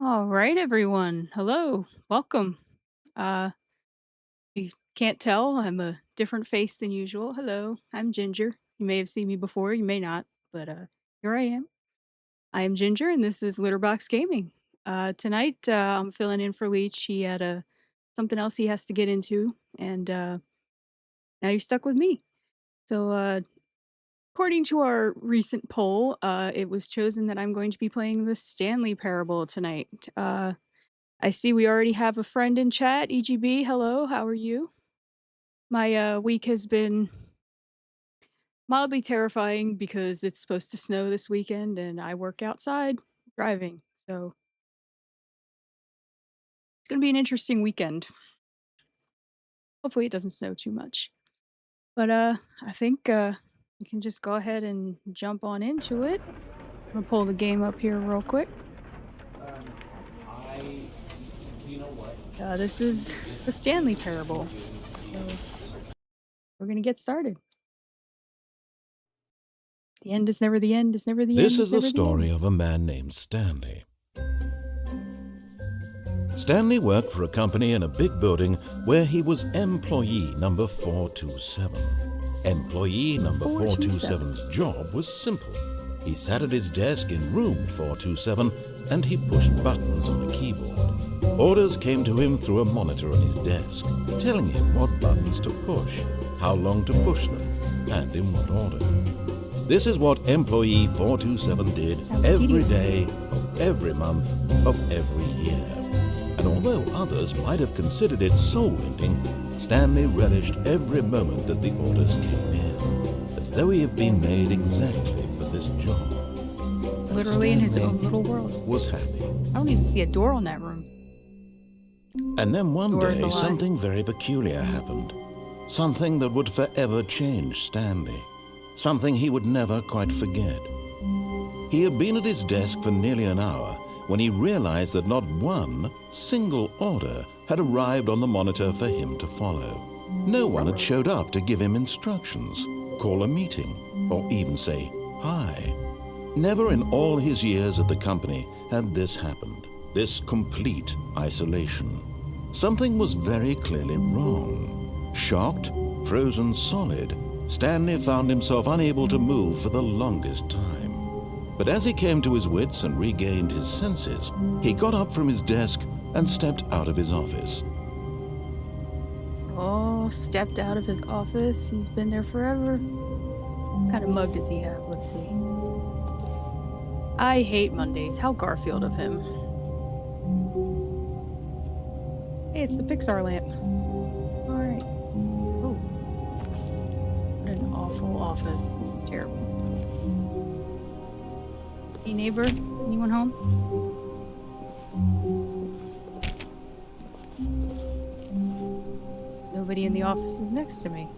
All right, everyone. Hello. Welcome. Uh, you can't tell, I'm a different face than usual. Hello. I'm Ginger. You may have seen me before, you may not, but here I am. I am Ginger and this is Litterbox Gaming. Tonight I'm filling in for Leech. He had something else he has to get into and now you're stuck with me. So according to our recent poll, it was chosen that I'm going to be playing the Stanley Parable tonight. I see we already have a friend in chat. EGB, hello, how are you? My week has been mildly terrifying because it's supposed to snow this weekend and I work outside driving. So it's going to be an interesting weekend. Hopefully it doesn't snow too much. But I think we can just go ahead and jump on into it. I'm going to pull the game up here real quick. This is the Stanley Parable. So we're going to get started. The end is never the end, is never the end. This is the story of a man named Stanley. Stanley worked for a company in a big building where he was employee number 427. Employee number 427's job was simple. He sat at his desk in room 427 and he pushed buttons on a keyboard. Orders came to him through a monitor on his desk, telling him what buttons to push, how long to push them, and in what order. This is what employee 427 did every day of every month of every year. And although others might have considered it soul-ending, Stanley relished every moment that the orders came in, as though he had been made exactly for this job. Literally in his own little world. Was happy. I don't even see a door on that room. And then one day, something very peculiar happened. Something that would forever change Stanley. Something he would never quite forget. He had been at his desk for nearly an hour when he realized that not one single order had arrived on the monitor for him to follow. No one had showed up to give him instructions, call a meeting, or even say hi. Never in all his years at the company had this happened, this complete isolation. Something was very clearly wrong. Shocked, frozen solid, Stanley found himself unable to move for the longest time. But as he came to his wits and regained his senses, he got up from his desk and stepped out of his office. Oh, stepped out of his office? He's been there forever? What kind of mug does he have? Let's see. I hate Mondays. How Garfield of him. Hey, it's the Pixar lamp. Alright. Oh. What an awful office. This is terrible. Hey neighbor, anyone home? Nobody in the office is next to me.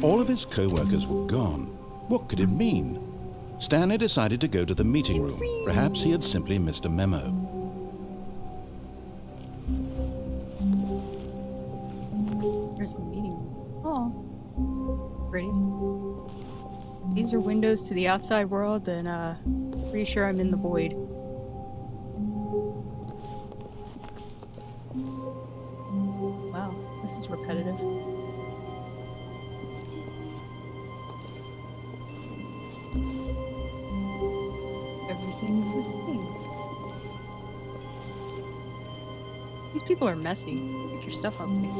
All of his co-workers were gone. What could it mean? Stanley decided to go to the meeting room. Perhaps he had simply missed a memo. Here's the meeting room. Oh, pretty. These are windows to the outside world, and pretty sure I'm in the void. Wow, this is repetitive. Everything's the same. These people are messy. Get your stuff up, please.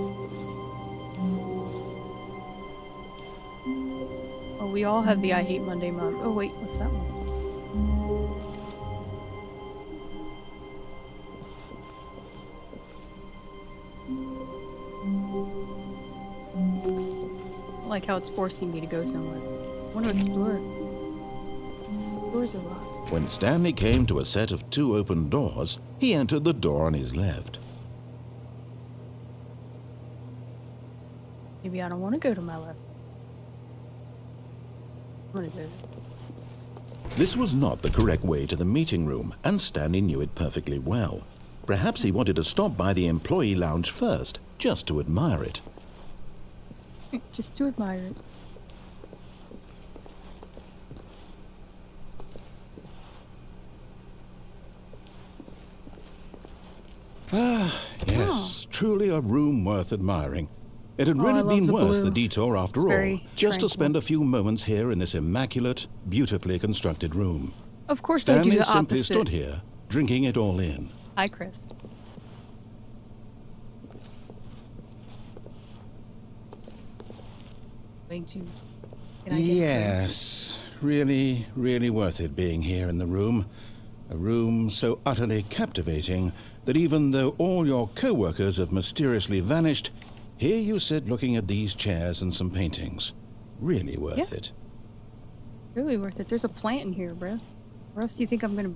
Oh, we all have the I Hate Monday mug. Oh wait, what's that one? I like how it's forcing me to go somewhere. I want to explore. Doors are locked. When Stanley came to a set of 2 open doors, he entered the door on his left. Maybe I don't want to go to my left. I'm gonna go. This was not the correct way to the meeting room, and Stanley knew it perfectly well. Perhaps he wanted to stop by the employee lounge first, just to admire it. Just to admire it. Ah, yes, Oh. truly a room worth admiring. It had Oh, I really love been the worth blue. the detour It's after all, very just to tranquil. spend a few moments here in this immaculate, beautifully constructed room. Of course I do Stanley the simply opposite. stood here, drinking it all in. Hi, Chris. Going to... Can I get a drink? Yes, really, really worth it being here in the room. A room so utterly captivating that even though all your co-workers have mysteriously vanished, here you sit looking at these chairs and some paintings. Really worth it. Really worth it. There's a plant in here, bro. Where else do you think I'm gonna...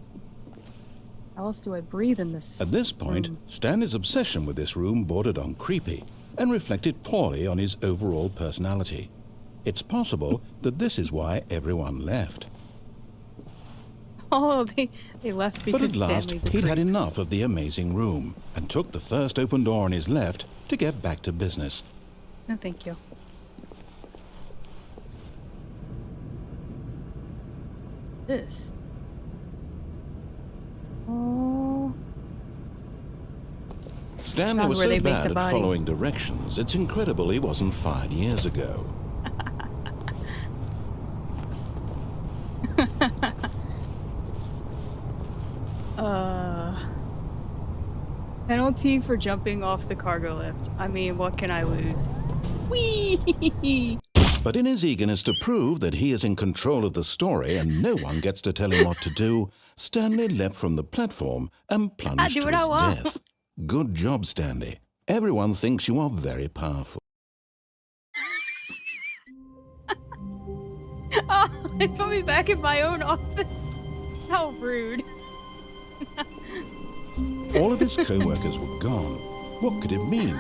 How else do I breathe in this At this point, room? Stanley's obsession with this room bordered on creepy and reflected poorly on his overall personality. It's possible that this is why everyone left. Oh, they left But because at last, Stanley's a he'd had creep. enough of the amazing room and took the first open door on his left to get back to business. No, thank you. This. Oh. Stanley Found was where so they make bad the at bodies. following directions, it's incredible he wasn't fired years ago. Penalty for jumping off the cargo lift. I mean, what can I lose? Whee! But in his eagerness to prove that he is in control of the story and no one gets to tell him what to do, Stanley leapt from the platform and plunged do to what I his want. death. Good job, Stanley. Everyone thinks you are very powerful. Oh, they put me back in my own office. How rude. All of his co-workers were gone. What could it mean?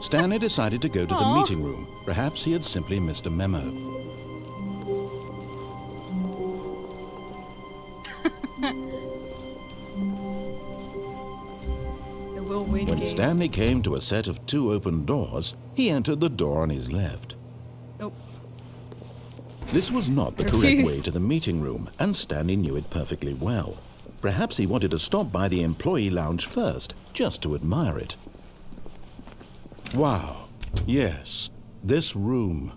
Stanley decided to go to the Aw. meeting room. Perhaps he had simply missed a memo. The will win When game. Stanley came to a set of 2 open doors, he entered the door on his left. Nope. This was not the correct way Refuse. to the meeting room, and Stanley knew it perfectly well. Perhaps he wanted to stop by the employee lounge first, just to admire it. Wow. Yes, this room.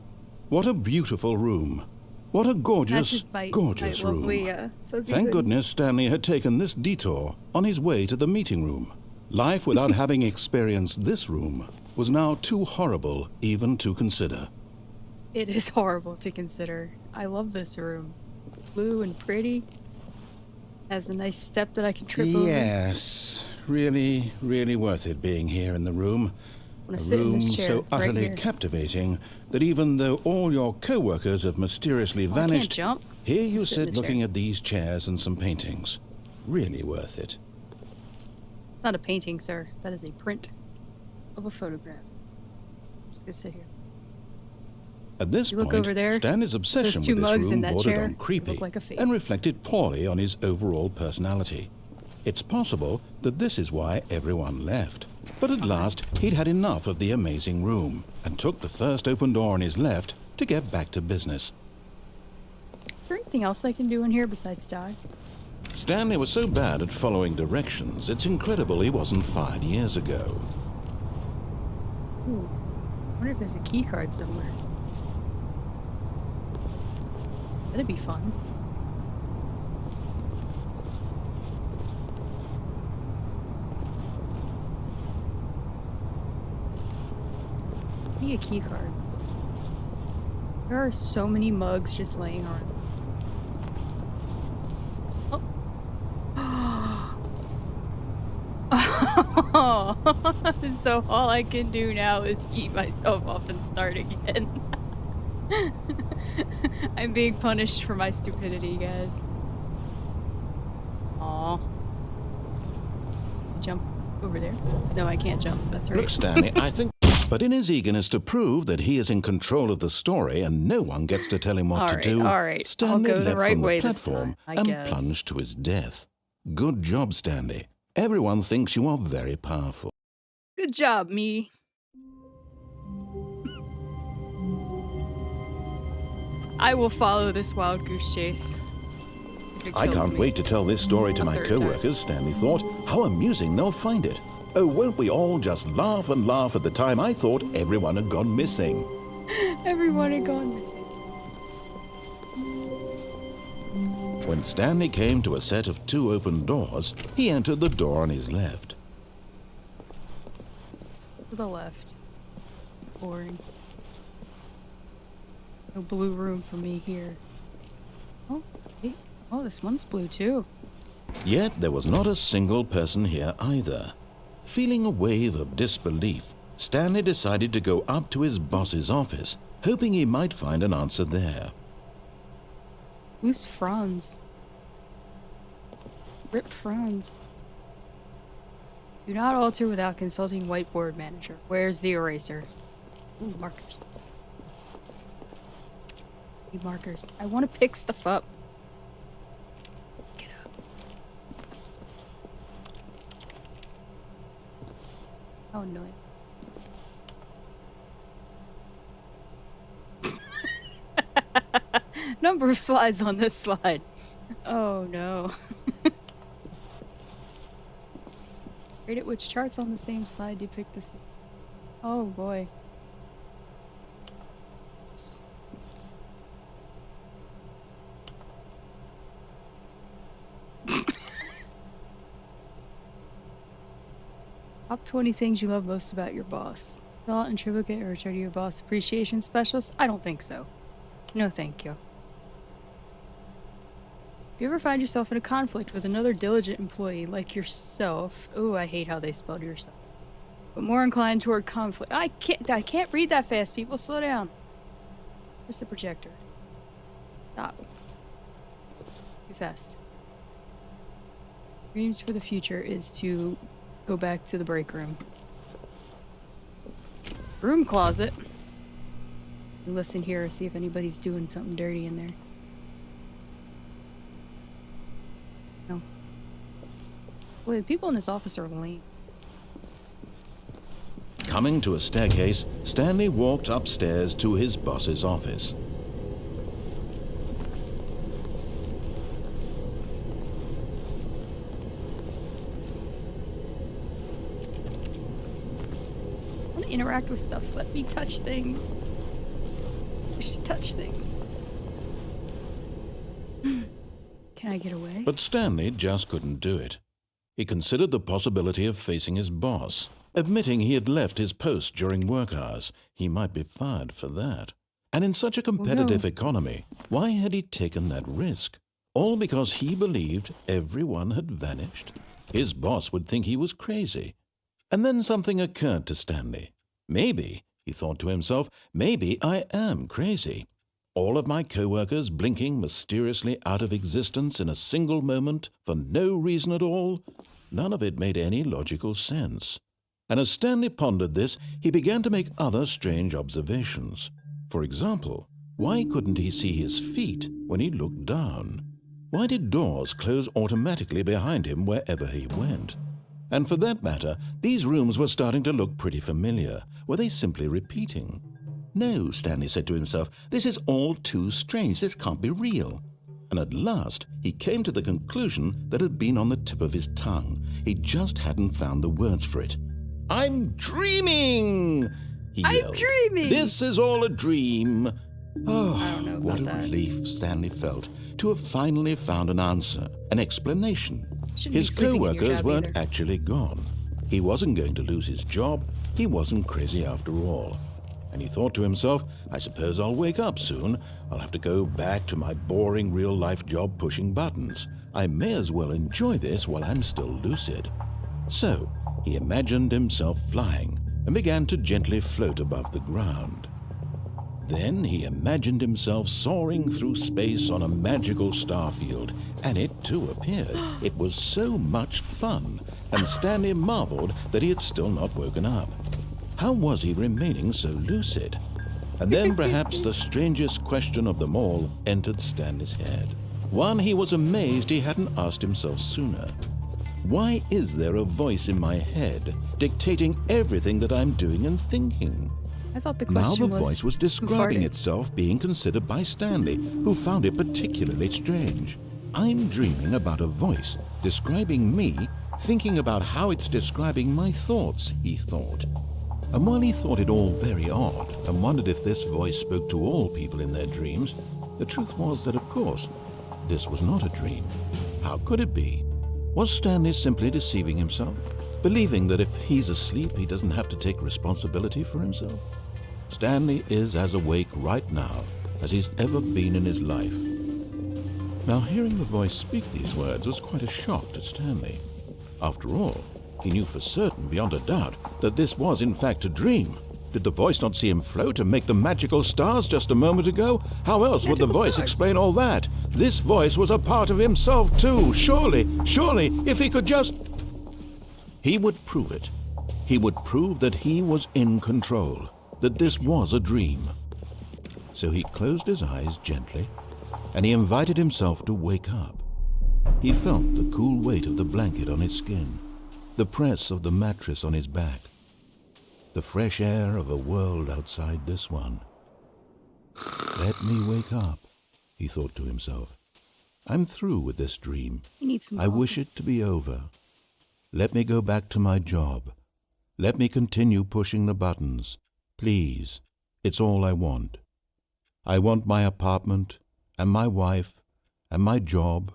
What a beautiful room. What a That's gorgeous, just my gorgeous room. lovely, fuzzy Thank hoodie. goodness Stanley had taken this detour on his way to the meeting room. Life without having experienced this room was now too horrible even to consider. It is horrible to consider. I love this room. Blue and pretty. Has a nice step that I can trip over. Yes, really, really worth it being here in the room. I'm gonna A sit in room this chair so right utterly here. captivating that even though all your co-workers have mysteriously Oh, I can't vanished, jump. here you Just sit in sit the looking chair. at these chairs and some paintings. Really worth it. Not a painting, sir. That is a print of a photograph. Just gonna sit here. At this You look point, over there, Stanley's obsession those two with this mugs in room that bordered chair on look creepy like a face. and reflected poorly on his overall personality. It's possible that this is why everyone left. But at last, he'd had enough of the amazing room and took the first open door on his left to get back to business. Is there anything else I can do in here besides die? Stanley was so bad at following directions, it's incredible he wasn't fired years ago. Ooh. I wonder if there's a key card somewhere. That'd be fun. Be a key card. There are so many mugs just laying around. Oh. So all I can do now is eat myself off and start again. I'm being punished for my stupidity, guys. Aw. Jump over there? No, I can't jump. That's right. Look, Stanley, I think... But in his eagerness to prove that he is in control of the story and no one gets to tell him what to do, all right. I'll Stanley go the leapt right from way the this platform time, I and guess. plunged to his death. Good job, Stanley. Everyone thinks you are very powerful. Good job, me. I will follow this wild goose chase. If it I kills can't me. wait to tell this story to A my third time. co-workers, Stanley thought. How amusing they'll find it. Oh, won't we all just laugh and laugh at the time I thought everyone had gone missing? Everyone had gone missing. When Stanley came to a set of 2 open doors, he entered the door on his left. To the left. Boring. No blue room for me here. Oh, hey. Oh, this one's blue too. Yet there was not a single person here either. Feeling a wave of disbelief, Stanley decided to go up to his boss's office, hoping he might find an answer there. Loose fronds. Ripped fronds. Do not alter without consulting whiteboard manager. Where's the eraser? Ooh, markers. Need markers. I want to pick stuff up. Get up. How annoying. Number of slides on this slide. Oh no. Rate it which charts on the same slide you pick this. Oh boy. Top 20 things you love most about your boss. Fill out in triplicate or return to your boss appreciation specialist? I don't think so. No thank you. If you ever find yourself in a conflict with another diligent employee like yourself, ooh, I hate how they spelled yourself, but more inclined toward conflict. I can't read that fast, people. Slow down. Where's the projector? Stop. Too fast. Dreams for the future is to go back to the break room. Broom closet. Listen here, see if anybody's doing something dirty in there. No. Boy, the people in this office are lame. Coming to a staircase, Stanley walked upstairs to his boss's office. I want to interact with stuff. Let me touch things. I wish to touch things. Can I get away? But Stanley just couldn't do it. He considered the possibility of facing his boss. Admitting he had left his post during work hours, he might be fired for that. And in such a competitive economy, why had he taken that risk? All because he believed everyone had vanished? His boss would think he was crazy. And then something occurred to Stanley. Maybe, he thought to himself, maybe I am crazy. All of my co-workers blinking mysteriously out of existence in a single moment for no reason at all? None of it made any logical sense. And as Stanley pondered this, he began to make other strange observations. For example, why couldn't he see his feet when he looked down? Why did doors close automatically behind him wherever he went? And for that matter, these rooms were starting to look pretty familiar. Were they simply repeating? No, Stanley said to himself, this is all too strange. This can't be real. And at last, he came to the conclusion that had been on the tip of his tongue. He just hadn't found the words for it. I'm dreaming! He yelled. I'm dreaming! This is all a dream. Oh, I don't know about what a that. relief Stanley felt to have finally found an answer, an explanation. Shouldn't be His sleeping in your co-workers job weren't either. actually gone. He wasn't going to lose his job. He wasn't crazy after all. And he thought to himself, I suppose I'll wake up soon. I'll have to go back to my boring real-life job pushing buttons. I may as well enjoy this while I'm still lucid. So, he imagined himself flying and began to gently float above the ground. Then he imagined himself soaring through space on a magical starfield, and it too appeared. It was so much fun, and Stanley marveled that he had still not woken up. How was he remaining so lucid? And then perhaps the strangest question of them all entered Stanley's head. One he was amazed he hadn't asked himself sooner. Why is there a voice in my head dictating everything that I'm doing and thinking? I thought the Now question the voice was who describing farted? itself being considered by Stanley, who found it particularly strange. I'm dreaming about a voice describing me thinking about how it's describing my thoughts, he thought. And while he thought it all very odd and wondered if this voice spoke to all people in their dreams, the truth was that, of course, this was not a dream. How could it be? Was Stanley simply deceiving himself, believing that if he's asleep, he doesn't have to take responsibility for himself? Stanley is as awake right now as he's ever been in his life. Now, hearing the voice speak these words was quite a shock to Stanley. After all, he knew for certain, beyond a doubt, that this was in fact a dream. Did the voice not see him float and make the magical stars just a moment ago? How else would the voice explain all that? This voice was a part of himself too. Surely, if he could just... He would prove it. He would prove that he was in control, that this was a dream. So he closed his eyes gently, and he invited himself to wake up. He felt the cool weight of the blanket on his skin, the press of the mattress on his back, the fresh air of a world outside this one. Let me wake up, he thought to himself. I'm through with this dream. I wish it to be over. Let me go back to my job. Let me continue pushing the buttons. Please, it's all I want. I want my apartment and my wife and my job.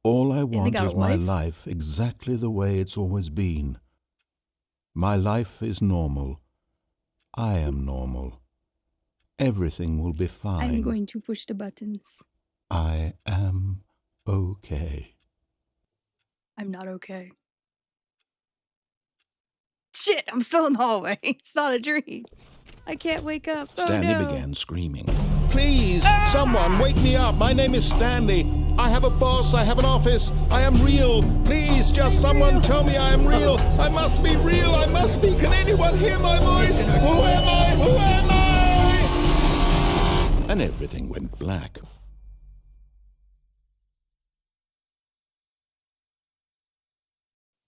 All I want is my life exactly the way it's always been. My life is normal. I am normal. Everything will be fine. I'm going to push the buttons. I am okay. I'm not okay. Shit, I'm still in the hallway. It's not a dream. I can't wake up. Stanley began screaming. Please, someone wake me up. My name is Stanley. I have a boss. I have an office. I am real. Please, just someone tell me I am real. I must be real. I must be. Can anyone hear my voice? Who am I? Who am I? And everything went black.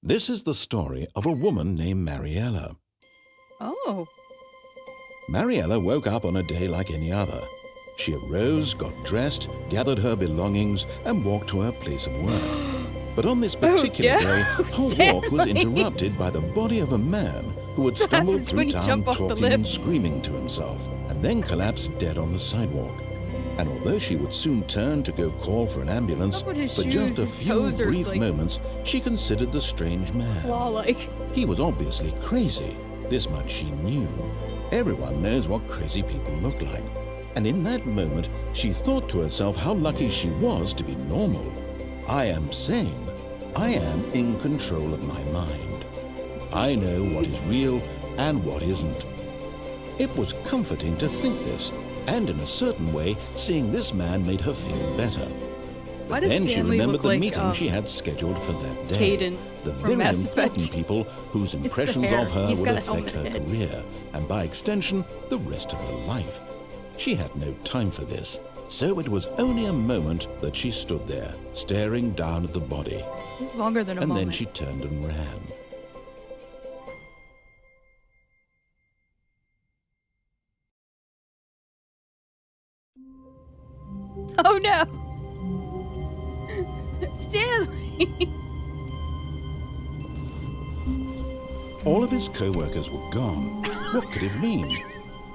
This is the story of a woman named Mariella. Oh. Mariella woke up on a day like any other. She arose, got dressed, gathered her belongings, and walked to her place of work. But on this particular day, her walk was interrupted by the body of a man who had stumbled through town talking and screaming to himself, and then collapsed dead on the sidewalk. And although she would soon turn to go call for an ambulance, for just a few brief moments, she considered the strange man. He was obviously crazy. This much she knew. Everyone knows what crazy people look like. And in that moment, she thought to herself how lucky she was to be normal. I am sane. I am in control of my mind. I know what is real and what isn't. It was comforting to think this, and in a certain way, seeing this man made her feel better. Why does Then she Stanley remembered look the like, meeting she had scheduled for that day. Caden The from very Mass important Effect. people whose impressions hair. of her He's would got a affect her helmet head. career, and by extension, the rest of her life. She had no time for this, so it was only a moment that she stood there, staring down at the body. This is longer than a And moment. then she turned and ran. Oh no! Stanley! All of his co-workers were gone. What could it mean?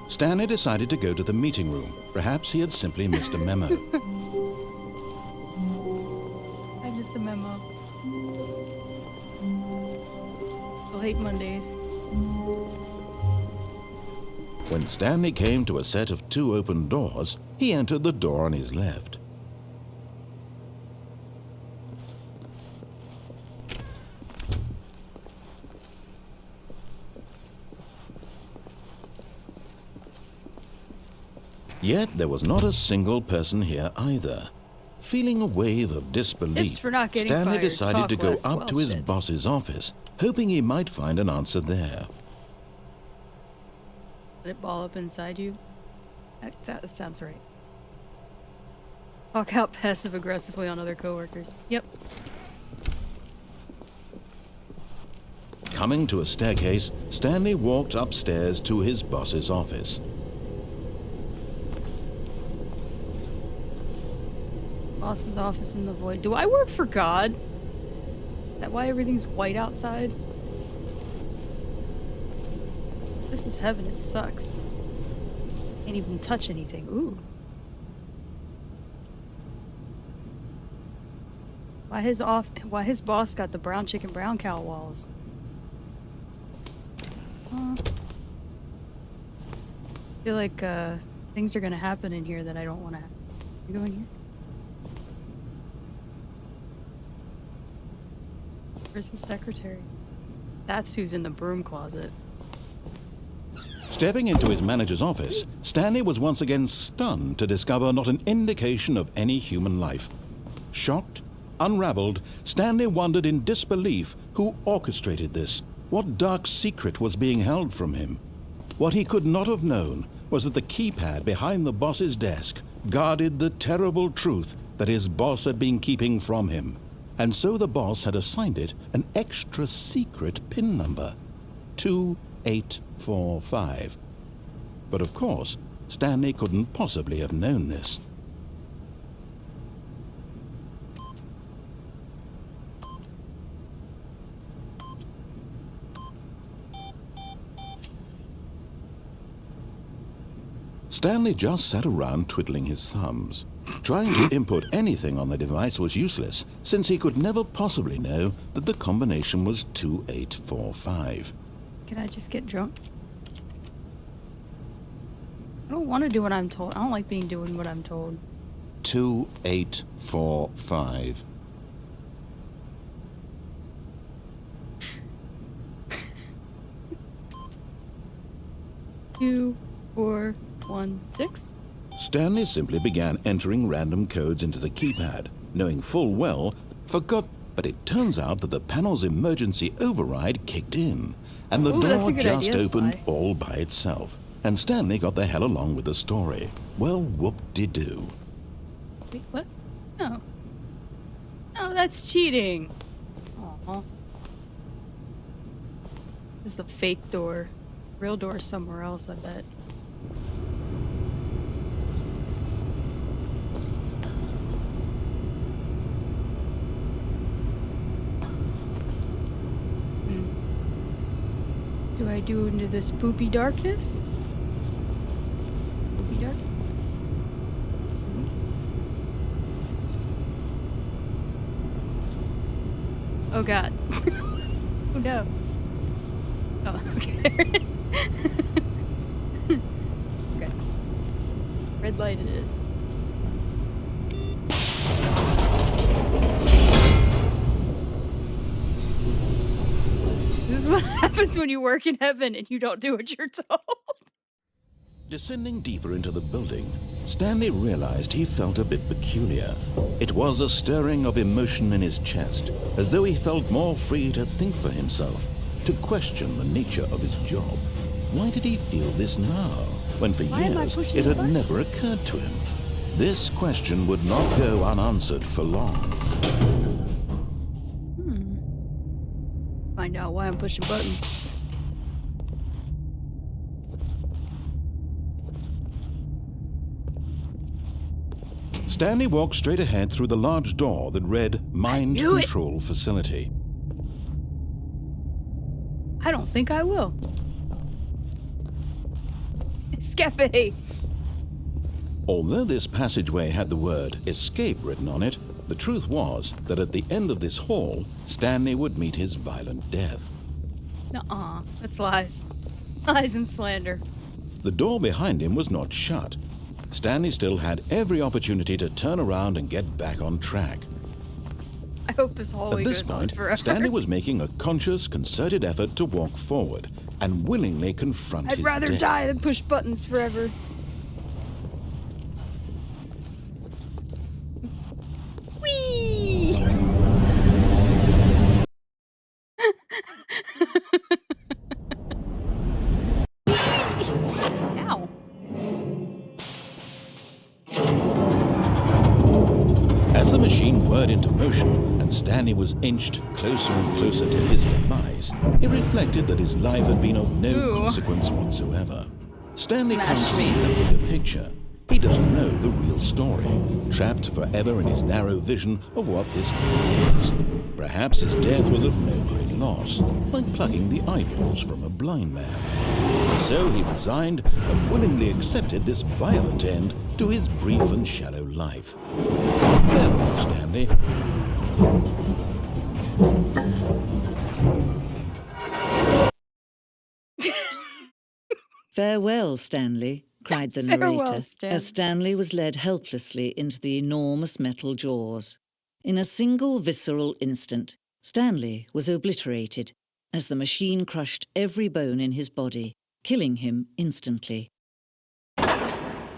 Stanley decided to go to the meeting room. Perhaps he had simply missed a memo. I missed a memo. I'll hate Mondays. When Stanley came to a set of 2 open doors, he entered the door on his left. Yet there was not a single person here either. Feeling a wave of disbelief, Stanley decided to go up to his boss's office, hoping he might find an answer there. Let it ball up inside you? That sounds right. Talk out passive-aggressively on other coworkers. Yep. Coming to a staircase, Stanley walked upstairs to his boss's office. Boss's office in the void. Do I work for God? that why everything's white outside? This is heaven, it sucks. Can't even touch anything. Ooh. Why his boss got the brown chicken, brown cow walls? I feel like things are gonna happen in here that I don't want to happen. You go in here? Where's the secretary? That's who's in the broom closet. Stepping into his manager's office, Stanley was once again stunned to discover not an indication of any human life. Shocked, unraveled, Stanley wondered in disbelief who orchestrated this. What dark secret was being held from him? What he could not have known was that the keypad behind the boss's desk guarded the terrible truth that his boss had been keeping from him. And so the boss had assigned it an extra secret PIN number, 2845. But of course, Stanley couldn't possibly have known this. Stanley just sat around twiddling his thumbs. Trying to input anything on the device was useless, since he could never possibly know that the combination was 2845. Can I just get drunk? I don't want to do what I'm told. I don't like doing what I'm told. 2845. Two, 4, 1, 6. Stanley simply began entering random codes into the keypad, knowing full well, but it turns out that the panel's emergency override kicked in, and the door just opened all by itself. And Stanley got the hell along with the story. Well, whoop-de-doo. Wait, what? No. No, that's cheating. Aw. This is the fake door. Real door somewhere else, I bet. Do I do into this poopy darkness? Poopy darkness? Oh god. Oh no. Oh, okay. Okay. Red light it is. This is what happens when you work in heaven and you don't do what you're told. Descending deeper into the building, Stanley realized he felt a bit peculiar. It was a stirring of emotion in his chest, as though he felt more free to think for himself, to question the nature of his job. Why did he feel this now, when for years it had never occurred to him? This question would not go unanswered for long. Find out why I'm pushing buttons. Stanley walked straight ahead through the large door that read Mind Control Facility. I don't think I will. Escape! Although this passageway had the word escape written on it, the truth was that at the end of this hall, Stanley would meet his violent death. Nuh-uh. That's lies. Lies and slander. The door behind him was not shut. Stanley still had every opportunity to turn around and get back on track. I hope this hallway goes on forever. Stanley was making a conscious, concerted effort to walk forward and willingly confront his death. I'd rather die than push buttons forever. Whee! Ow. As the machine whirred into motion and Stanley was inched closer and closer to his demise, he reflected that his life had been of no consequence whatsoever. Stanley can't see the bigger picture. He doesn't know the real story, trapped forever in his narrow vision of what this world is. Perhaps his death was of no great loss, like plucking the eyeballs from a blind man. So he resigned and willingly accepted this violent end to his brief and shallow life. Farewell, Stanley. "Farewell, Stanley," cried the Farewell, narrator, Stan. as Stanley was led helplessly into the enormous metal jaws. In a single visceral instant, Stanley was obliterated as the machine crushed every bone in his body, killing him instantly. I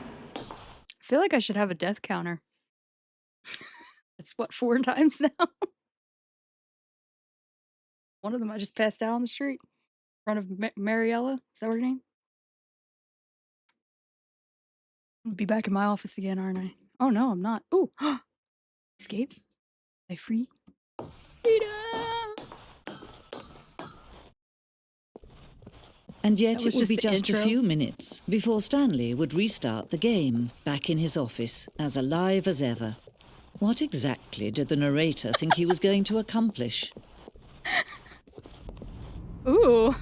feel like I should have a death counter. It's what, 4 times now? One of them I just passed out on the street in front of Mariella. Is that her name? I'll be back in my office again, aren't I? Oh no, I'm not. Ooh, escape. Am I free? Freedom! And yet That it was would just be the just a intro. few minutes before Stanley would restart the game, back in his office, as alive as ever. What exactly did the narrator think he was going to accomplish? Ooh.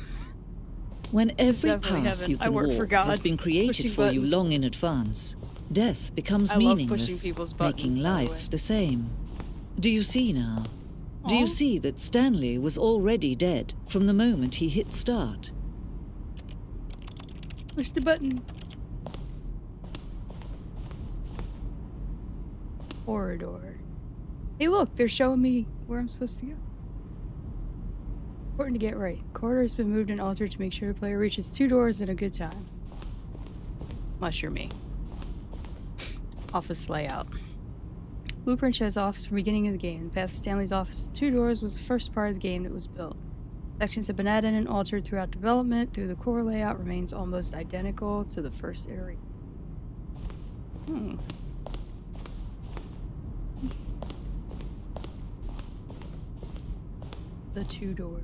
When every Definitely path heaven. you I can work walk for God. has been created Pushing for you buttons. long in advance, death becomes I love pushing meaningless, people's buttons, making by the way. life the same. Do you see now? Do Aw. you see that Stanley was already dead from the moment he hit start? Push the button. Corridor. Hey look, they're showing me where I'm supposed to go. Important to get right. Corridor has been moved and altered to make sure the player reaches 2 doors at a good time. Mushroom me. Office layout. Blueprint shows office from the beginning of the game. The path to Stanley's office to 2 doors was the first part of the game that was built. Sections have been added and altered throughout development. Through the core layout remains almost identical to the first iteration. The 2 doors.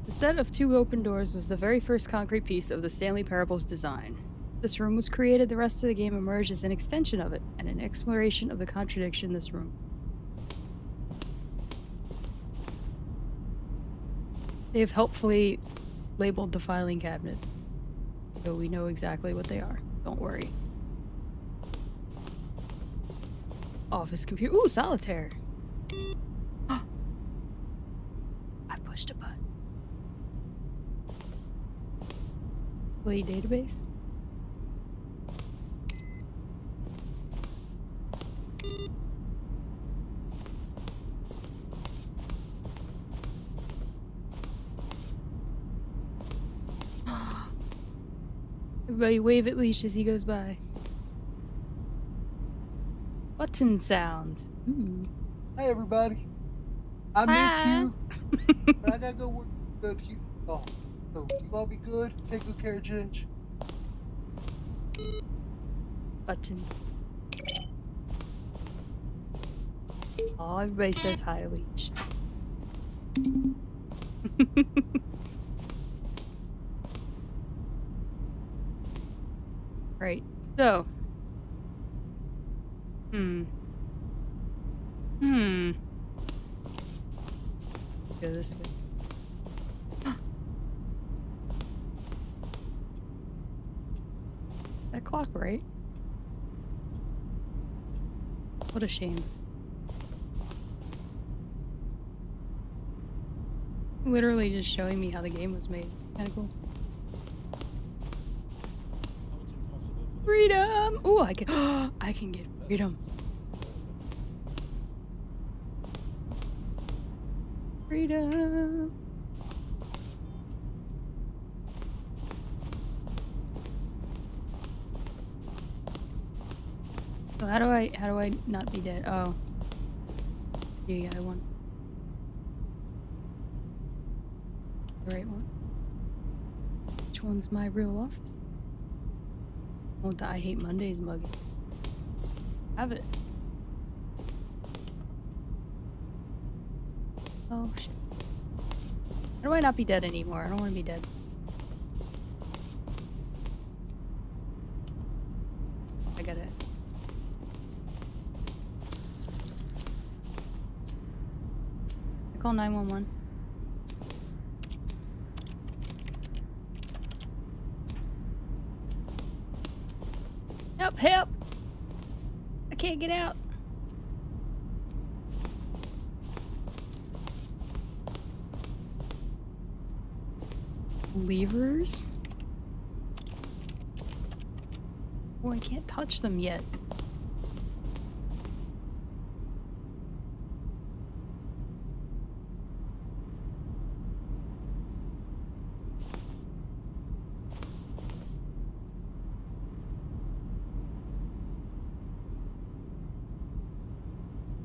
The set of 2 open doors was the very first concrete piece of the Stanley Parable's design. This room was created, the rest of the game emerged as an extension of it, and an exploration of the contradiction in this room. They have helpfully labeled the filing cabinets, so we know exactly what they are. Don't worry. Office computer. Ooh, solitaire. I pushed a button. Employee database. Everybody wave at Leash as he goes by. Button sounds. Ooh. Hi everybody. I miss you, but I gotta go work the cute dog. So you all be good. Take good care of Ginge. Button. Oh, everybody says hi to Leash. Right, so. Go this way. That clock, right? What a shame. Literally just showing me how the game was made. Kinda cool. Freedom! Ooh, I can get freedom. Freedom. So how do I not be dead? Oh. Yeah, I want the right one. Which one's my real office? Oh, the I Hate Mondays mug. Have it. Oh shit. How do I not be dead anymore? I don't want to be dead. I gotta... I call 911. Help! Help! I can't get out. Levers? Oh, I can't touch them yet.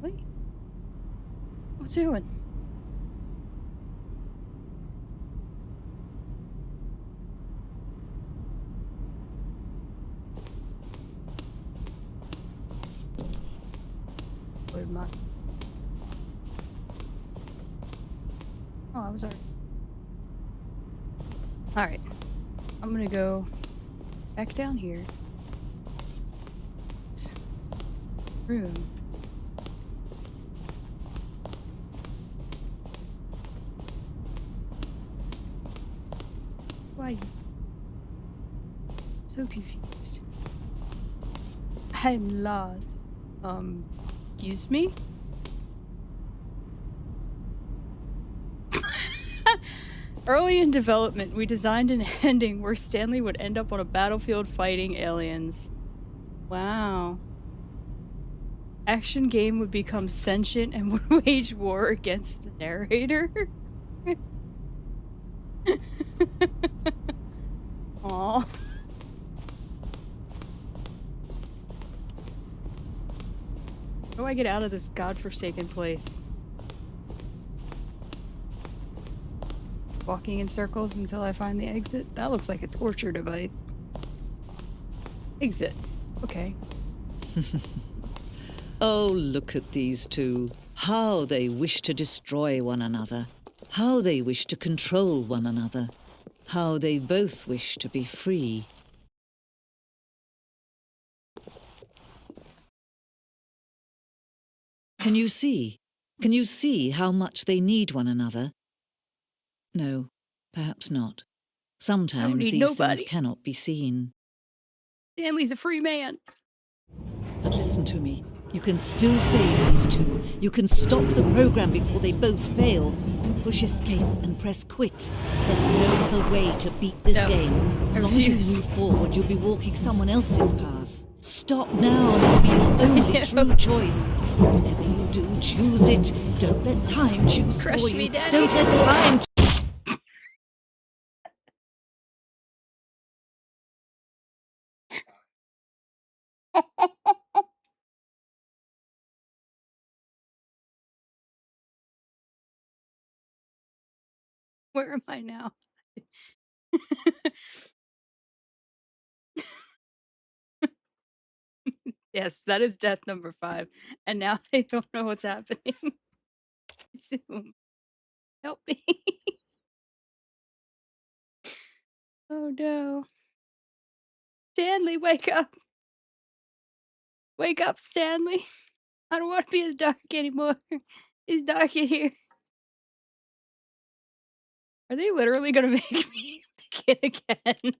What? What's it doing? Oh, I was already... Alright. I'm gonna go back down here. Room. Why? So confused. I'm lost. Excuse me? Early in development, we designed an ending where Stanley would end up on a battlefield fighting aliens. Wow. Action game would become sentient and would wage war against the narrator. Aww. How do I get out of this godforsaken place? Walking in circles until I find the exit? That looks like a torture device. Exit. Okay. Oh, look at these two. How they wish to destroy one another. How they wish to control one another. How they both wish to be free. Can you see? Can you see how much they need one another? No, perhaps not. Sometimes these things cannot be seen. Stanley's a free man. But listen to me. You can still save these two. You can stop the program before they both fail. Push escape and press quit. There's no other way to beat this game. As long as you move forward, you'll be walking someone else's path. Stop now and it'll be your only true choice. Whatever you do, choose it. Don't let time choose Crush for you. me, Daddy. Don't let time Where am I now? Yes, that is death number 5. And now they don't know what's happening. Zoom. Help me. Oh no. Stanley, wake up. Wake up, Stanley. I don't want to be in the dark anymore. It's dark in here. Are they literally gonna make me begin again?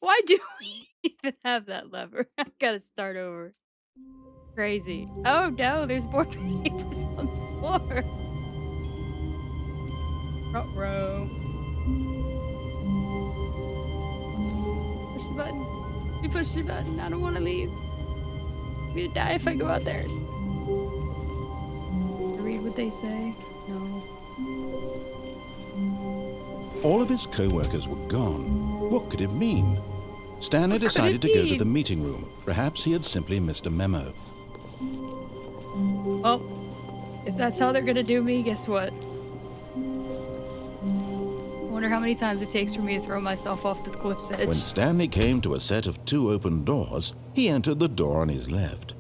Why do we even have that lever? I gotta start over. Crazy. Oh no, there's more papers on the floor. Front row. Push the button. You push the button. I don't want to leave. I'm gonna die if I go out there. Read what they say. No. All of his co-workers were gone. What could it mean? Stanley decided to go to the meeting room. Perhaps he had simply missed a memo. Well, if that's how they're gonna do me, guess what? I wonder how many times it takes for me to throw myself off the cliff's edge. When Stanley came to a set of 2 open doors, he entered the door on his left.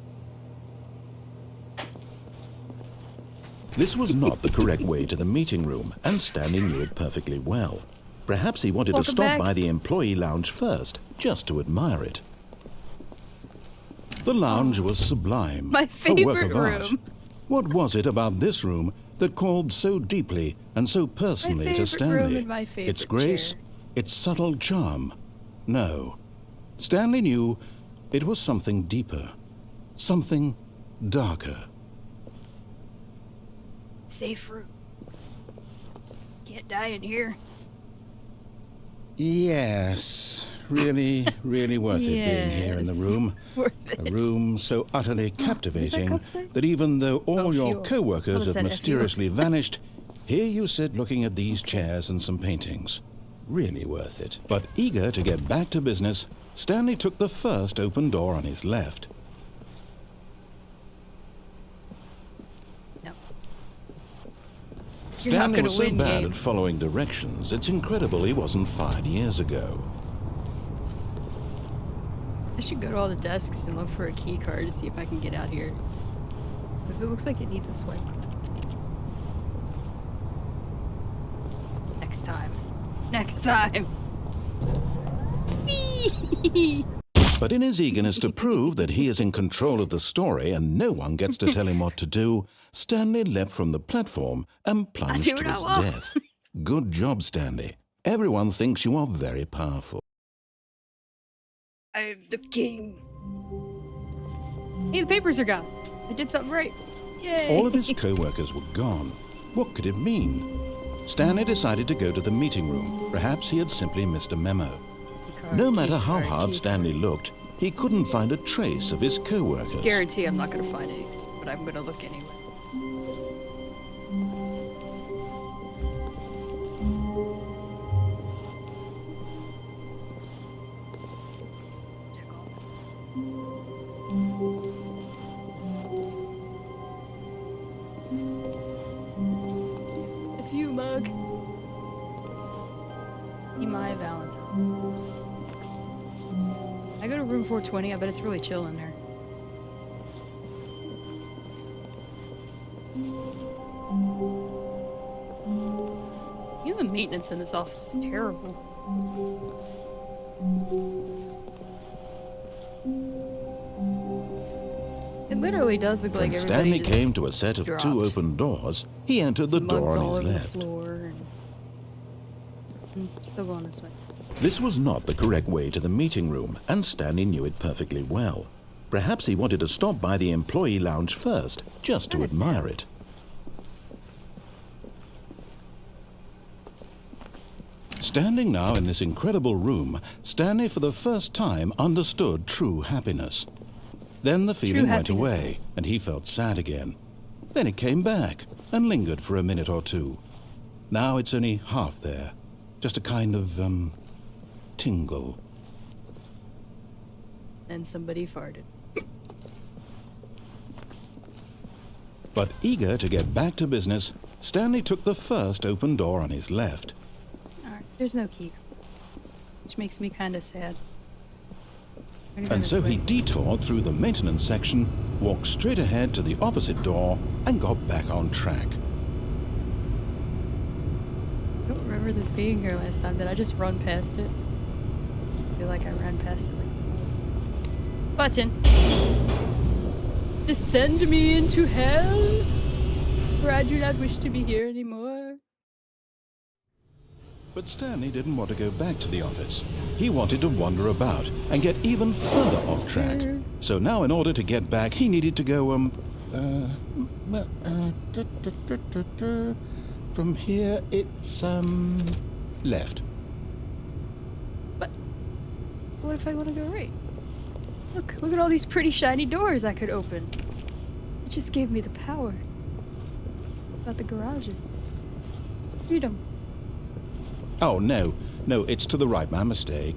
This was not the correct way to the meeting room, and Stanley knew it perfectly well. Perhaps he wanted to stop by the employee lounge first, just to admire it. The lounge was sublime, My a work favorite of art. room. What was it about this room that called so deeply and so personally to Stanley? Its grace, its subtle charm? No. Stanley knew it was something deeper, something darker. Safe room. Can't die in here. Yes, really, really worth it being here in the room. Worth it. A room so utterly captivating say? that even though all your fuel. co-workers What have was that, mysteriously vanished, here you sit looking at these chairs and some paintings. Really worth it. But eager to get back to business, Stanley took the first open door on his left. No. Stanley was so win, bad Gabe. at following directions, it's incredible he wasn't fired years ago. I should go to all the desks and look for a key card to see if I can get out here. Because it looks like it needs a swipe. Next time. Next time! But in his eagerness to prove that he is in control of the story and no one gets to tell him what to do, Stanley leapt from the platform and plunged to his death. Good job, Stanley. Everyone thinks you are very powerful. I'm the king. Hey, the papers are gone. I did something right. Yay! All of his co-workers were gone. What could it mean? Stanley decided to go to the meeting room. Perhaps he had simply missed a memo. No matter how hard Stanley looked, he couldn't find a trace of his co-workers. Guarantee I'm not going to find anything, but I'm going to look anyway. Check all. If you mug. Be my Valentine. I go to room 420, I bet it's really chill in there. You know, the maintenance in this office is terrible. It literally does look like When everybody Stanley just came to a set of dropped. 2 open doors, he entered the Some door mugs on all his over the left. floor and... still going this way. This was not the correct way to the meeting room, and Stanley knew it perfectly well. Perhaps he wanted to stop by the employee lounge first, just to admire it. Standing now in this incredible room, Stanley for the first time understood true happiness. Then the feeling went away, and he felt sad again. Then it came back, and lingered for a minute or two. Now it's only half there. Just a kind of, tingle. Then somebody farted. But eager to get back to business, Stanley took the first open door on his left. Alright, there's no key. Which makes me kind of sad. And so he detoured through the maintenance section, walked straight ahead to the opposite door, and got back on track. I don't remember this being here last time. Did I just run past it? I feel like I ran past it. Button! Descend me into hell, where I do not wish to be here anymore. But Stanley didn't want to go back to the office. He wanted to wander about and get even further off track. So now in order to get back, he needed to go, from here it's, left. But what if I want to go right? Look at all these pretty shiny doors I could open. It just gave me the power. What about the garages? Freedom. Oh, no, it's to the right, my mistake.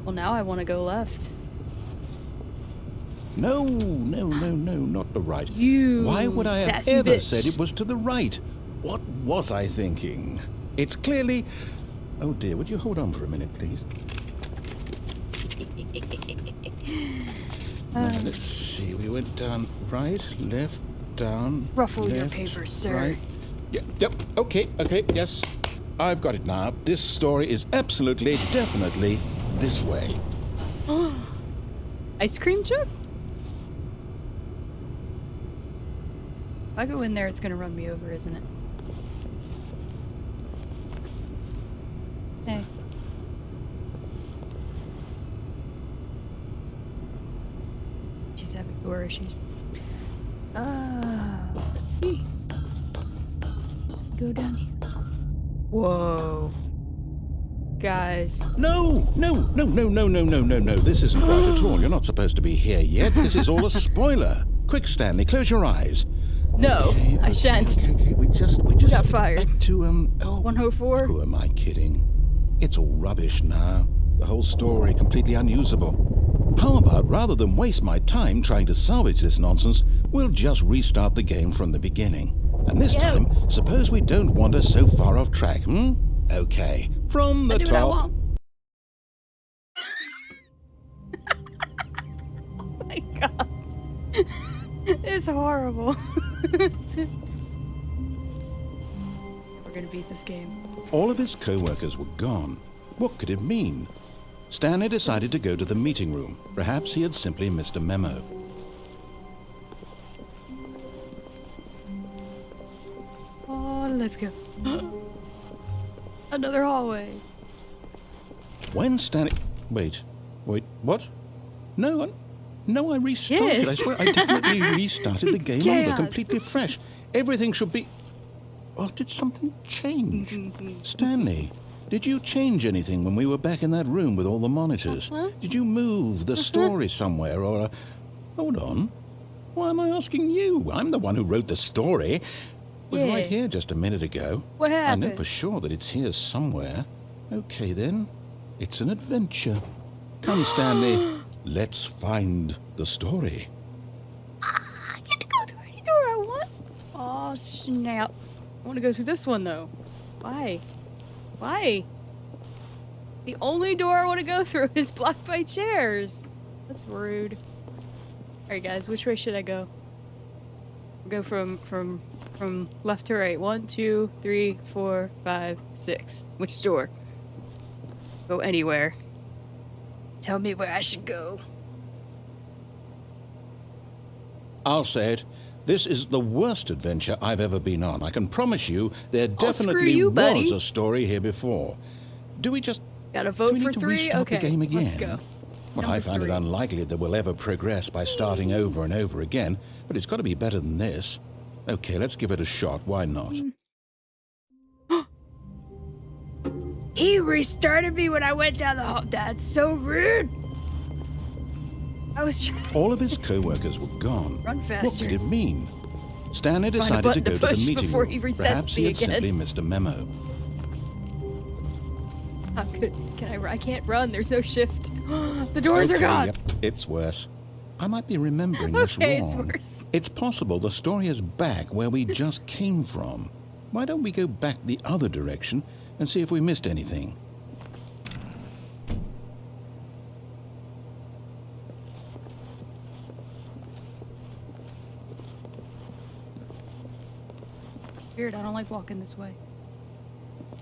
Well, now I want to go left. No, not the right. You Why would I have sassy ever bitch. said it was to the right? What was I thinking? It's clearly... Oh dear, would you hold on for a minute, please? Let's see, we went down right, left, down. Ruffle your left, papers, sir. Right. Yep. Okay. Yes. I've got it now. This story is absolutely, definitely this way. Ice cream truck? If I go in there, it's gonna run me over, isn't it? Hey. She's having door issues. Let's see. Go down here. Whoa. Guys. No. This isn't right at all. You're not supposed to be here yet. This is all a spoiler. Quick, Stanley, close your eyes. No, I shan't. Okay. We just got fired. Back to 104. Who am I kidding? It's all rubbish now. The whole story completely unusable. How about, rather than waste my time trying to salvage this nonsense, we'll just restart the game from the beginning. And this time, suppose we don't wander so far off track, Okay, from the top. What I want. Oh my god. It's horrible. We're gonna beat this game. All of his co-workers were gone. What could it mean? Stanley decided to go to the meeting room. Perhaps he had simply missed a memo. Oh, let's go. Another hallway. When Stanley... Wait, what? No, I restarted. Yes. I swear I definitely restarted the game over, completely fresh. Everything should be... Oh, did something change? Stanley, did you change anything when we were back in that room with all the monitors? Did you move the story somewhere or... Hold on. Why am I asking you? I'm the one who wrote the story. It was right here just a minute ago. What happened? I know for sure that it's here somewhere. Okay, then. It's an adventure. Come, Stanley. Let's find the story. I get to go through any door I want. Oh, snap. I want to go through this one, though. Why? The only door I want to go through is blocked by chairs. That's rude. Alright, guys, which way should I go? Go from left to right. 1, 2, 3, 4, 5, 6. Which door? Go anywhere. Tell me where I should go. I'll say it. This is the worst adventure I've ever been on. I can promise you there screw definitely you, was buddy. a story here before. Do we just... Gotta do vote we for need to 3? restart Okay, the game again? let's go. Well, Number I find 3. it unlikely that we'll ever progress by starting over and over again, but it's got to be better than this. Okay, let's give it a shot. Why not? He restarted me when I went down the hall. That's so rude. I was trying. All of his co-workers were gone. Run What faster. could it mean? Stanley a decided to button go to to the push meeting before room. he resets Perhaps he me had again. simply missed a memo. I'm good. I can't run. There's no shift. The doors are gone. Yep, it's worse. I might be remembering this wrong. Okay, it's worse. It's possible the story is back where we just came from. Why don't we go back the other direction and see if we missed anything? Weird. I don't like walking this way.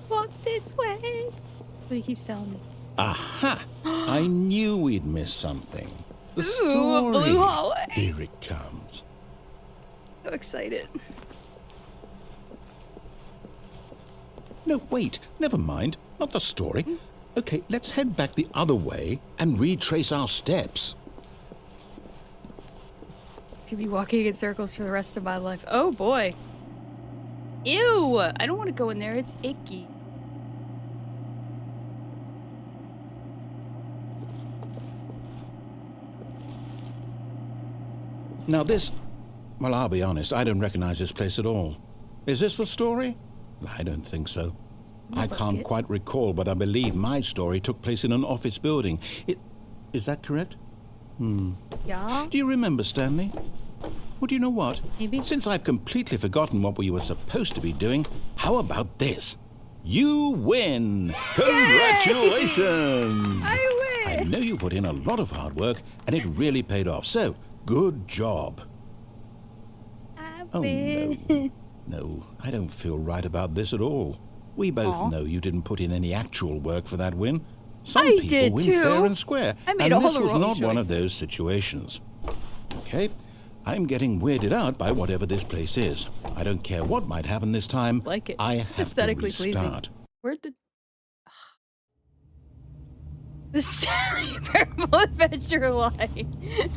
Walk this way. But he keeps telling me. Aha! I knew we'd miss something. The Ooh, story. a blue hallway. Here it comes. So excited. No, wait. Never mind. Not the story. Okay, let's head back the other way and retrace our steps. To be walking in circles for the rest of my life. Oh boy. Ew! I don't want to go in there. It's icky. Now this... Well, I'll be honest, I don't recognize this place at all. Is this the story? I don't think so. I can't quite recall, but I believe my story took place in an office building. Is that correct? Yeah? Do you remember, Stanley? Well, do you know what? Maybe. Since I've completely forgotten what we were supposed to be doing, how about this? You win! Congratulations! I win! I know you put in a lot of hard work, and it really paid off. So, good job. I Oh, no. No, I don't feel right about this at all. We both know you didn't put in any actual work for that win. Some I people did win too. fair and square, I made and all this the was wrong not one of choices. those situations. Okay? I'm getting weirded out by whatever this place is. I don't care what might happen this time. Like it. I It's have to aesthetically pleasing. restart. Where'd the... The Stanley Parable Adventure line.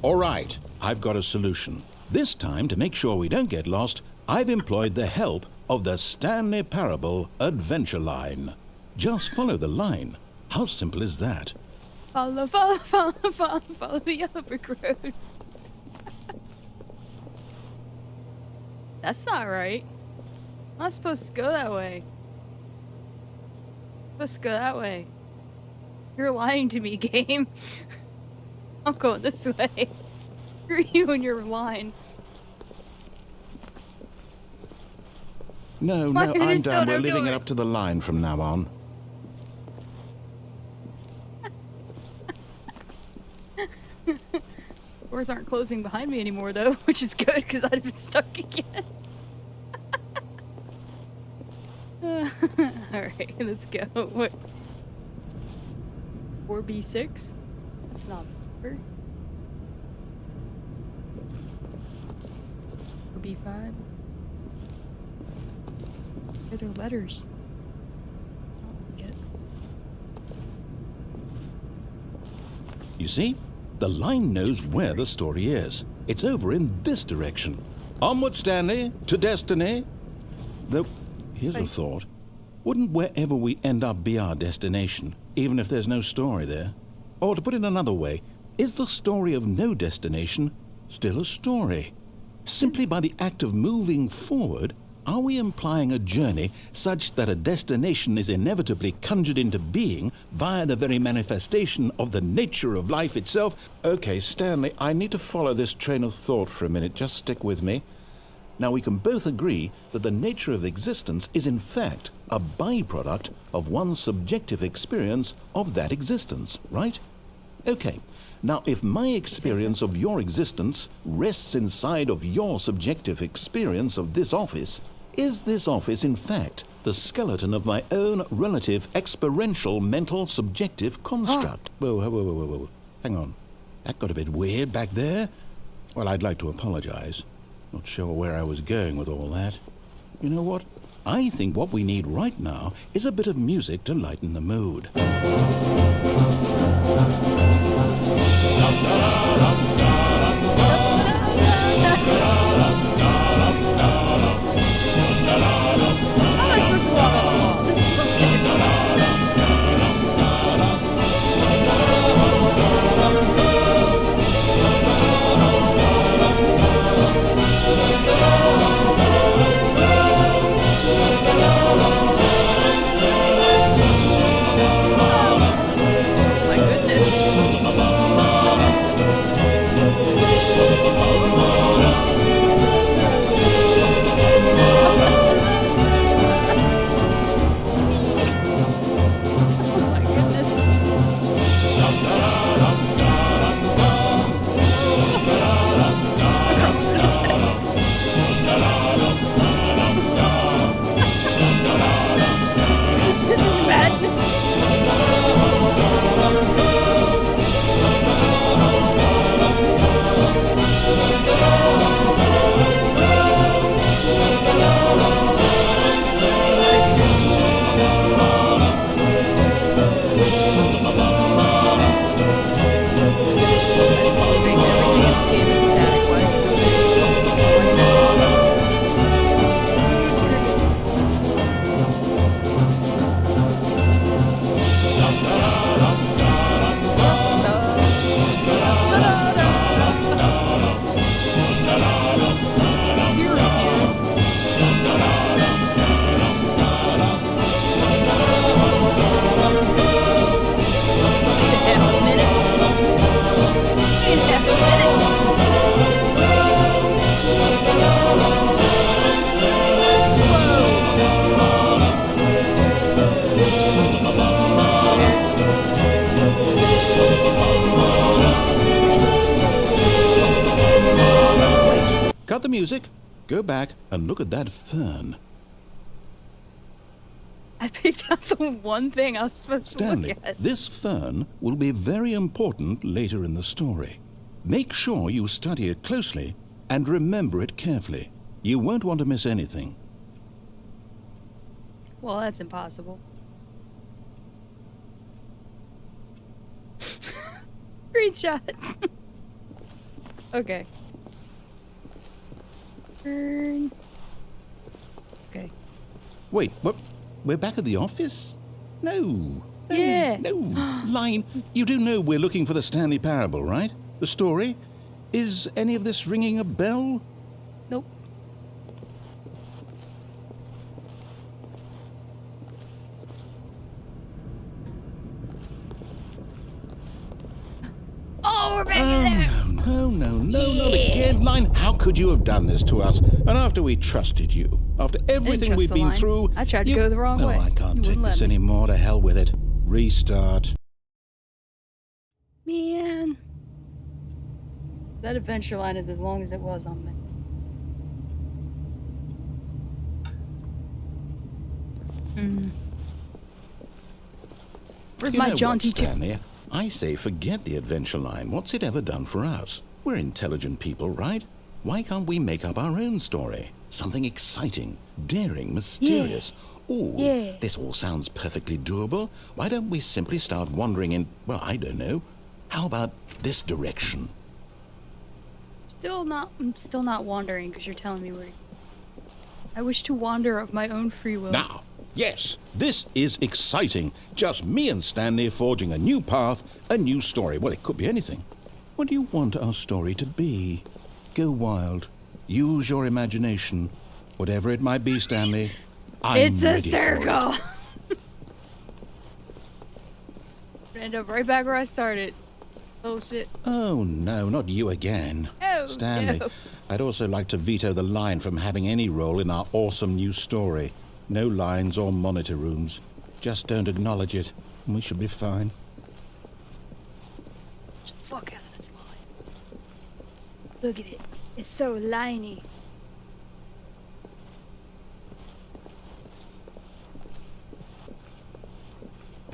All right, I've got a solution. This time, to make sure we don't get lost, I've employed the help of the Stanley Parable Adventure Line. Just follow the line. How simple is that? Follow, follow, follow, follow, follow the yellow brick road. That's not right. I'm not supposed to go that way. I'm supposed to go that way. You're lying to me, game. I'm going this way. Screw you and your line. No, Why no, are there I'm still down. no We're leaving it doors? up to the line from now on. Doors aren't closing behind me anymore, though, which is good, because I'd have been stuck again. Alright, let's go. What? 4B6? It's not over. 4B5? Where are their letters? Don't get. You see? The line knows where the story is. It's over in this direction. Onward, Stanley, to destiny. Though, here's a thought. Wouldn't wherever we end up be our destination, even if there's no story there? Or to put it another way, is the story of no destination still a story? Simply by the act of moving forward, are we implying a journey such that a destination is inevitably conjured into being via the very manifestation of the nature of life itself? Okay, Stanley, I need to follow this train of thought for a minute. Just stick with me. Now, we can both agree that the nature of existence is in fact a byproduct of one's subjective experience of that existence, right? Okay. Now, if my experience of your existence rests inside of your subjective experience of this office, is this office, in fact, the skeleton of my own relative experiential mental subjective construct? Whoa, whoa, whoa, whoa, whoa. Hang on. That got a bit weird back there. Well, I'd like to apologize. Not sure where I was going with all that. You know what? I think what we need right now is a bit of music to lighten the mood. How am I supposed to walk on the wall? This is bullshit. My goodness. music. Go back and look at that fern. I picked out the one thing I was supposed Stanley, to look at. this fern will be very important later in the story. Make sure you study it closely and remember it carefully. You won't want to miss anything. Well, that's impossible. Great shot. Okay. Turn. Okay. Wait, what? We're back at the office? No. Yeah. No. Line, you do know we're looking for the Stanley Parable, right? The story? Is any of this ringing a bell? Nope. Oh, we're back in there! No, not again. Line, how could you have done this to us? And after we trusted you, after everything we've been through... I tried to go the wrong way. I can't You take wouldn't let this me. anymore. To hell with it. Restart. Man. That adventure line is as long as it was on me. Where's You my know jaunty what, Stanley? I say forget the adventure line. What's it ever done for us? We're intelligent people, right? Why can't we make up our own story? Something exciting, daring, mysterious. Ooh, this all sounds perfectly doable. Why don't we simply start wandering in, well, I don't know. How about this direction? I'm still not wandering because you're telling me where to go. I wish to wander of my own free will. Now, yes, this is exciting. Just me and Stanley forging a new path, a new story. Well, it could be anything. What do you want our story to be? Go wild. Use your imagination. Whatever it might be, Stanley, It's a ready for it. circle! End up right back where I started. Oh shit. Oh, no, not you again. Oh, Stanley, no. I'd also like to veto the line from having any role in our awesome new story. No lines or monitor rooms. Just don't acknowledge it, and we should be fine. Just fuck out of this line. Look at it. It's so liney.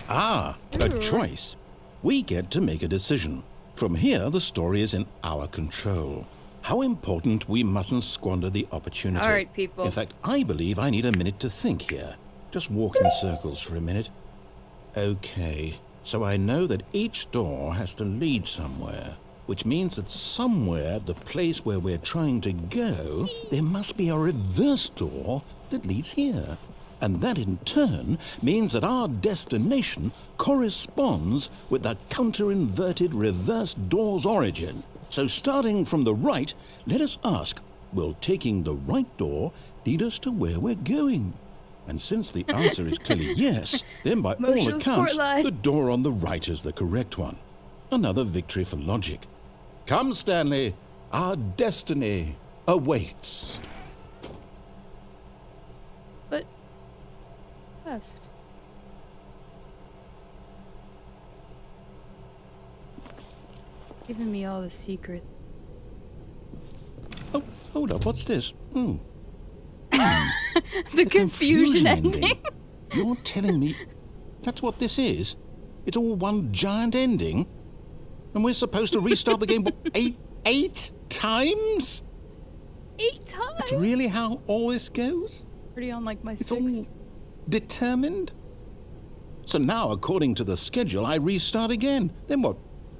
Ah, a choice. We get to make a decision. From here, the story is in our control. How important we mustn't squander the opportunity. All right, people. In fact, I believe I need a minute to think here. Just walk in circles for a minute. Okay, so I know that each door has to lead somewhere, which means that somewhere at the place where we're trying to go, there must be a reverse door that leads here. And that in turn means that our destination corresponds with the counter-inverted reverse door's origin. So starting from the right, let us ask, will taking the right door lead us to where we're going? And since the answer is clearly yes, then by all Emotional support accounts, line. the door on the right is the correct one. Another victory for logic. Come, Stanley, our destiny awaits. But left. Giving me all the secrets. Oh, hold up, what's this? The confusion ending. You're telling me that's what this is? It's all one giant ending? And we're supposed to restart the game eight times? 8 times. That's really how all this goes? Pretty on like my It's 6th. all determined? So now, according to the schedule, I restart again. Then what?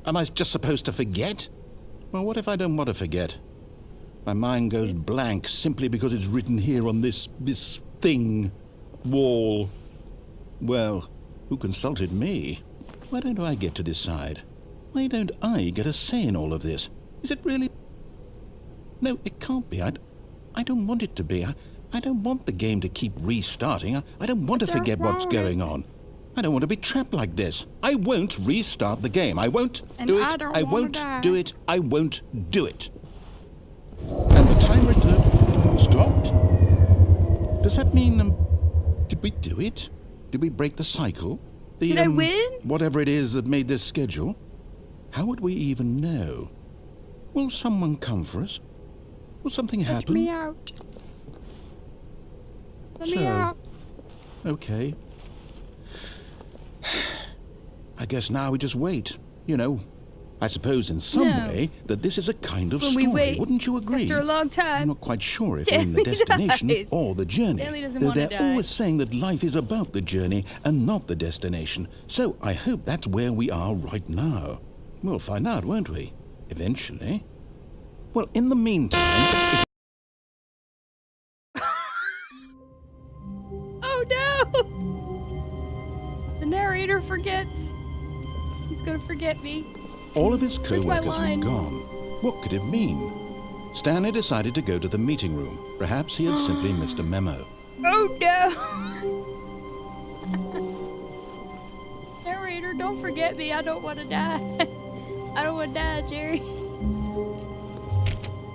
Am I just supposed to forget? Well, what if I don't want to forget? My mind goes blank simply because it's written here on this thing, wall. Well, who consulted me? Why don't I get to decide? Why don't I get a say in all of this? Is it really? No, it can't be. I don't want it to be. I don't want the game to keep restarting. I don't want to forget what's going on. I don't want to be trapped like this. I won't restart the game. I won't do it. I won't do it. I won't do it. And the timer stopped. Does that mean, did we do it? Did we break the cycle? Did I win? Whatever it is that made this schedule. How would we even know? Will someone come for us? Will something Let happen? me out. Let me out. Okay. I guess now we just wait. You know, I suppose in some way that this is a kind of When story. we wait, Wouldn't you agree? After a long I'm time. not quite sure if we're in the Stanley destination dies. or the journey. Stanley doesn't Though want to they're die. always saying that life is about the journey and not the destination. So I hope that's where we are right now. We'll find out, won't we? Eventually. Well, in the meantime... Oh no! The narrator forgets. He's gonna forget me. All of his Where's my co-workers were line? gone. What could it mean? Stanley decided to go to the meeting room. Perhaps he had simply missed a memo. Oh no! Narrator, don't forget me. I don't want to die. I don't want to die, Jerry.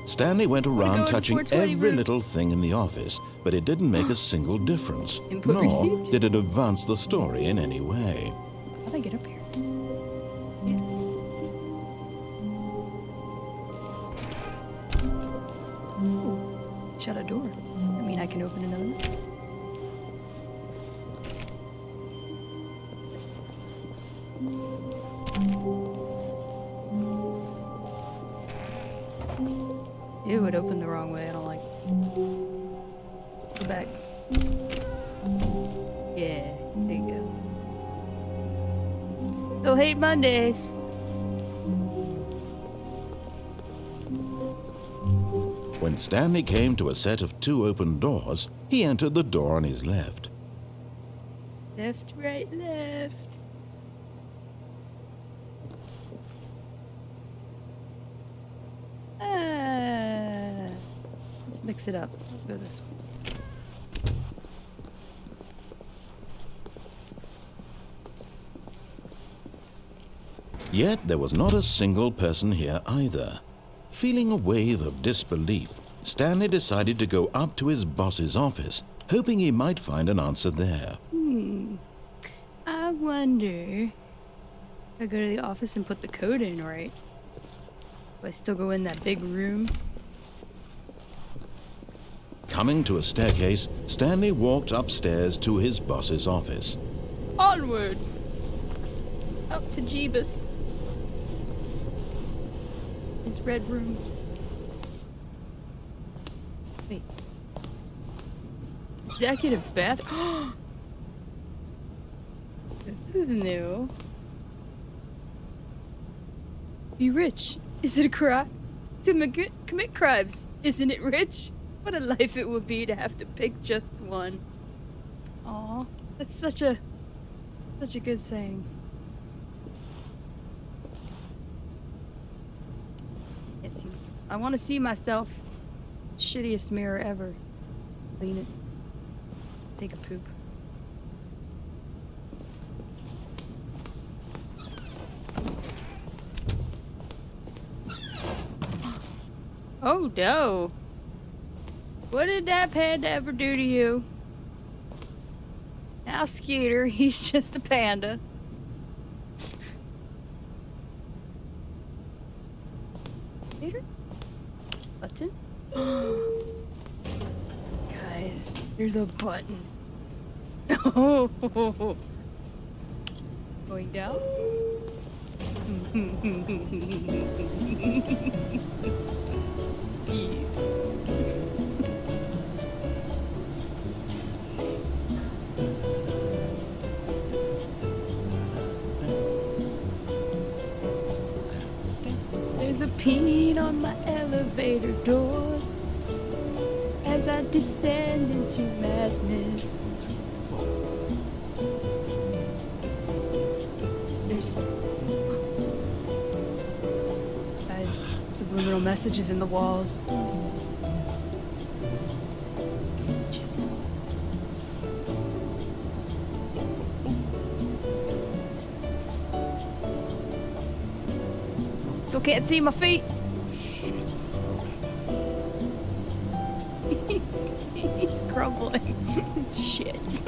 Stanley went go around in touching 420 every room. little thing in the office, but it didn't make a single difference. Input Nor received? did it advance the story in any way. How'd I get up here? Ooh, shut a door. I mean, I can open another one. Ew, it opened the wrong way. I don't like it. Go back. Yeah, there you go. They'll hate Mondays. When Stanley came to a set of 2 open doors, he entered the door on his left. Left, right, left. Let's mix it up. Go this way. Yet there was not a single person here either. Feeling a wave of disbelief, Stanley decided to go up to his boss's office, hoping he might find an answer there. I wonder if I go to the office and put the code in right. Do I still go in that big room? Coming to a staircase, Stanley walked upstairs to his boss's office. Onward! Up to Jeebus. His red room. Wait. Executive bathroom. This is new. Be rich. Is it a crime? To commit crimes. Isn't it rich? What a life it would be to have to pick just one. Aw, that's such a good saying. Can't see. I want to see myself. Shittiest mirror ever. Clean it. Take a poop. Oh no. What did that panda ever do to you? Now Skeeter, he's just a panda. Skeeter? Button? Guys, there's a button. Oh, going down? There's a pin on my elevator door as I descend into madness. There's guys, subliminal messages in the walls. Just still can't see my feet. He's crumbling. Shit.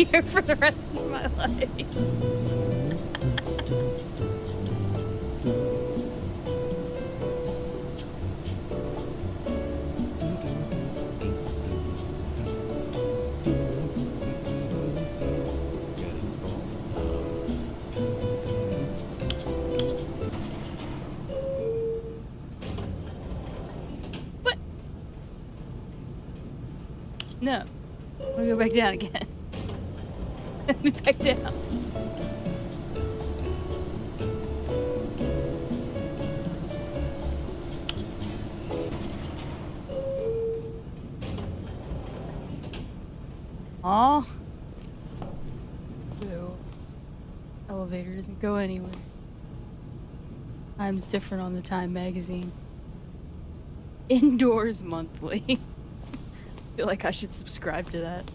here for the rest of my life. What? No. I'm gonna go back down again. Let me back down. Aw. Ew. Elevator doesn't go anywhere. Time's different on the Time magazine. Indoors monthly. I feel like I should subscribe to that.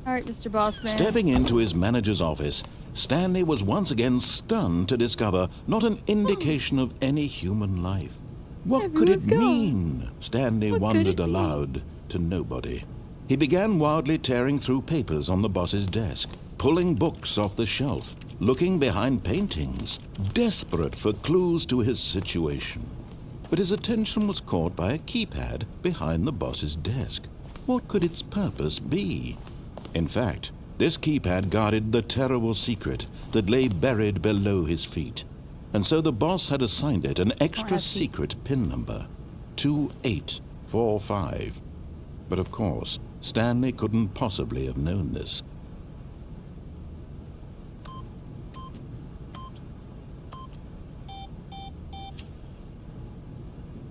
Alright, Mr. Bossman. Stepping into his manager's office, Stanley was once again stunned to discover not an indication of any human life. What could it Everyone's gone. mean? Stanley What could wondered it mean? aloud to nobody. He began wildly tearing through papers on the boss's desk, pulling books off the shelf, looking behind paintings, desperate for clues to his situation. But his attention was caught by a keypad behind the boss's desk. What could its purpose be? In fact, this keypad guarded the terrible secret that lay buried below his feet. And so the boss had assigned it an extra secret PIN number, 2845. But of course, Stanley couldn't possibly have known this.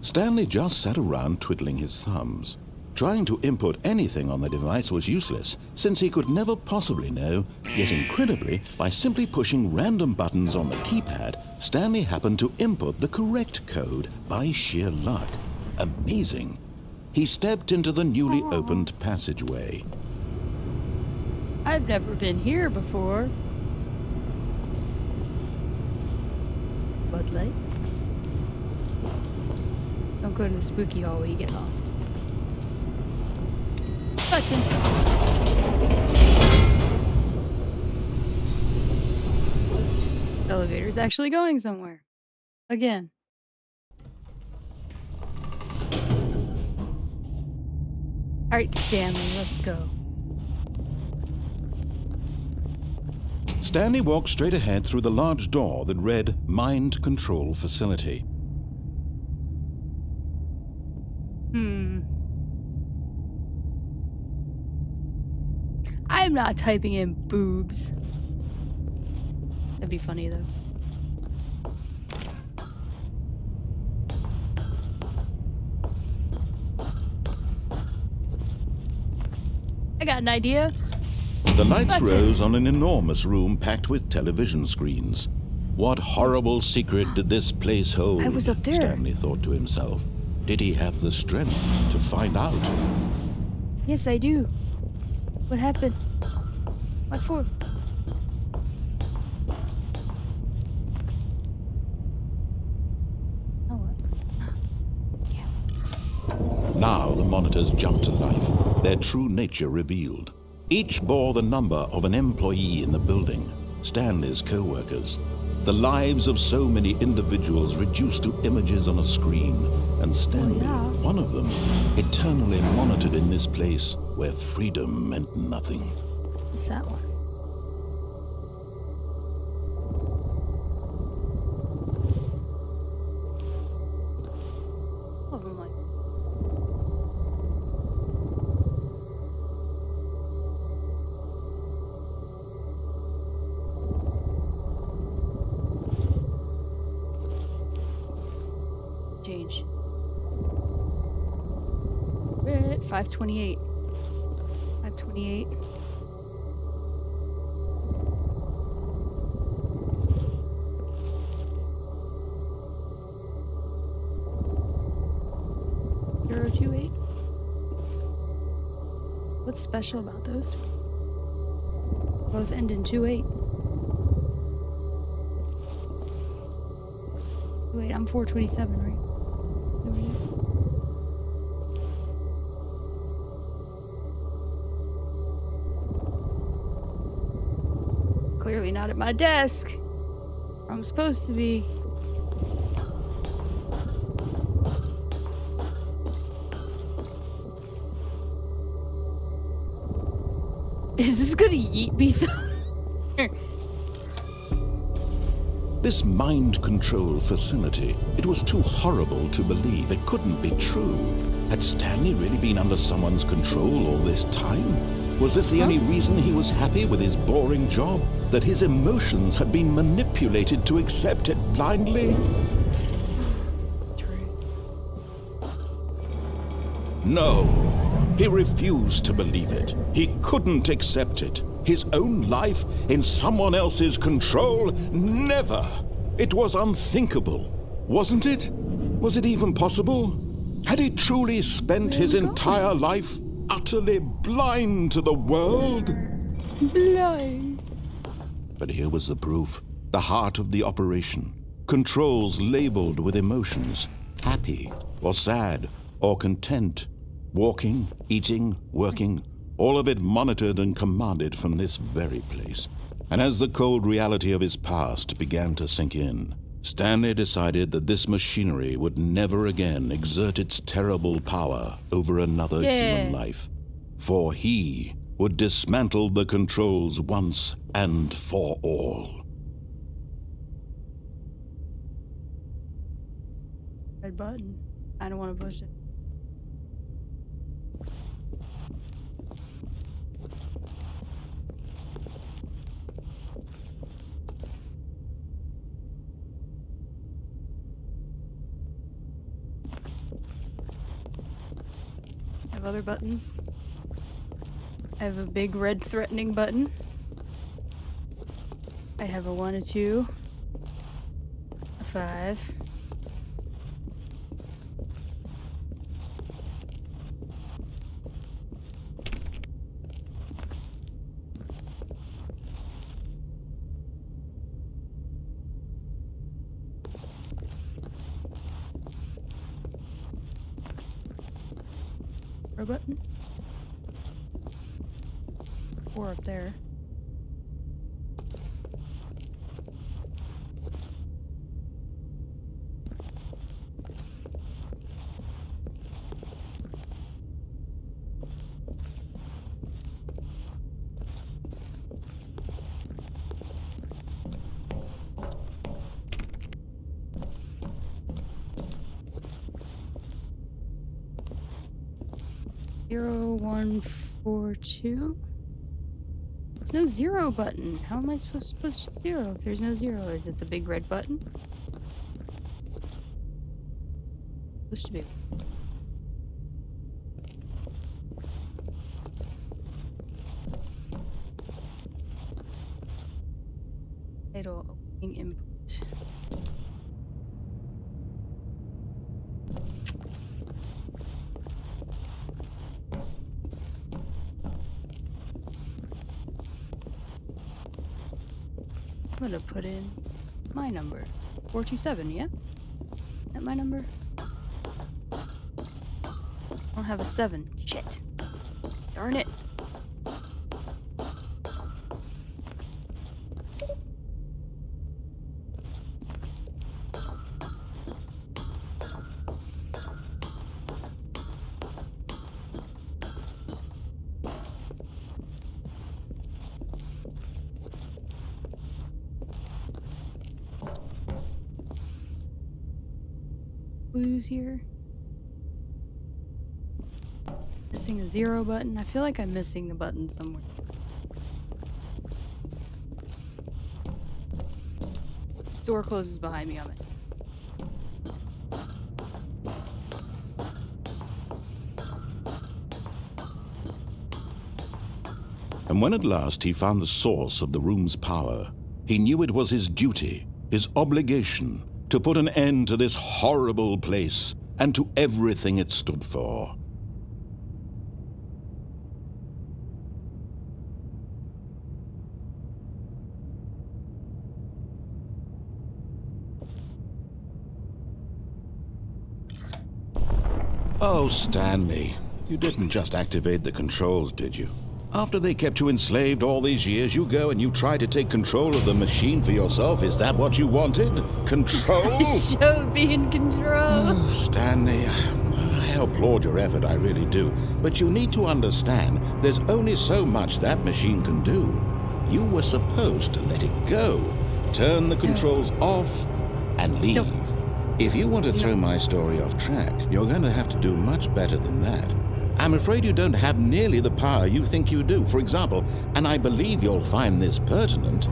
Stanley just sat around twiddling his thumbs. Trying to input anything on the device was useless, since he could never possibly know, yet incredibly, by simply pushing random buttons on the keypad, Stanley happened to input the correct code by sheer luck. Amazing. He stepped into the newly opened passageway. I've never been here before. Floodlights. Don't go to the spooky hall where you get lost. Button. Elevator's actually going somewhere. Again. Alright, Stanley, let's go. Stanley walked straight ahead through the large door that read Mind Control Facility. I'm not typing in boobs. That'd be funny though. I got an idea. The lights Button. rose on an enormous room packed with television screens. What horrible secret did this place hold? I was up there. Stanley thought to himself. Did he have the strength to find out? Yes, I do. What happened? What for? Oh, what? Yeah. Now the monitors jumped to life, their true nature revealed. Each bore the number of an employee in the building, Stanley's co-workers. The lives of so many individuals reduced to images on a screen, and Stanley, one of them, eternally monitored in this place where freedom meant nothing. What's that one? Oh my. Change. We're at 528. 528. Zero 28. What's special about those? Both end in 28. Wait, I'm 427, right? clearly not at my desk. I'm supposed to be. Is this gonna yeet me somewhere? This mind control facility, it was too horrible to believe. It couldn't be true. Had Stanley really been under someone's control all this time? Was this the only reason he was happy with his boring job? That his emotions had been manipulated to accept it blindly? No, he refused to believe it. He couldn't accept it. His own life in someone else's control? Never! It was unthinkable, wasn't it? Was it even possible? Had he truly spent his entire life utterly blind to the world? Blind. But here was the proof. The heart of the operation. Controls labeled with emotions. Happy, or sad, or content. Walking, eating, working. All of it monitored and commanded from this very place. And as the cold reality of his past began to sink in, Stanley decided that this machinery would never again exert its terrible power over another human life. For he would dismantle the controls once and for all. Red button. I don't want to push it. Other buttons. I have a big red threatening button. I have a 1, a 2, a 5. Button. 4 up there. Zero, 1, 4, 2. There's no 0 button. How am I supposed to push 0 if there's no 0? Is it the big red button? Supposed to be. Title opening input. I'm gonna put in my number. 427, yeah? Is that my number? I don't have a 7. Shit. Darn it. Blues here. Missing a 0 button. I feel like I'm missing the button somewhere. This door closes behind me on it. And when at last he found the source of the room's power, he knew it was his duty, his obligation, to put an end to this horrible place and to everything it stood for. Oh, Stanley, you didn't just activate the controls, did you? After they kept you enslaved all these years, you go and you try to take control of the machine for yourself. Is that what you wanted? Control? Show me in control. Oh, Stanley, I applaud your effort, I really do. But you need to understand, there's only so much that machine can do. You were supposed to let it go, turn the controls off, and leave. If you want to throw my story off track, you're going to have to do much better than that. I'm afraid you don't have nearly the power you think you do. For example, and I believe you'll find this pertinent,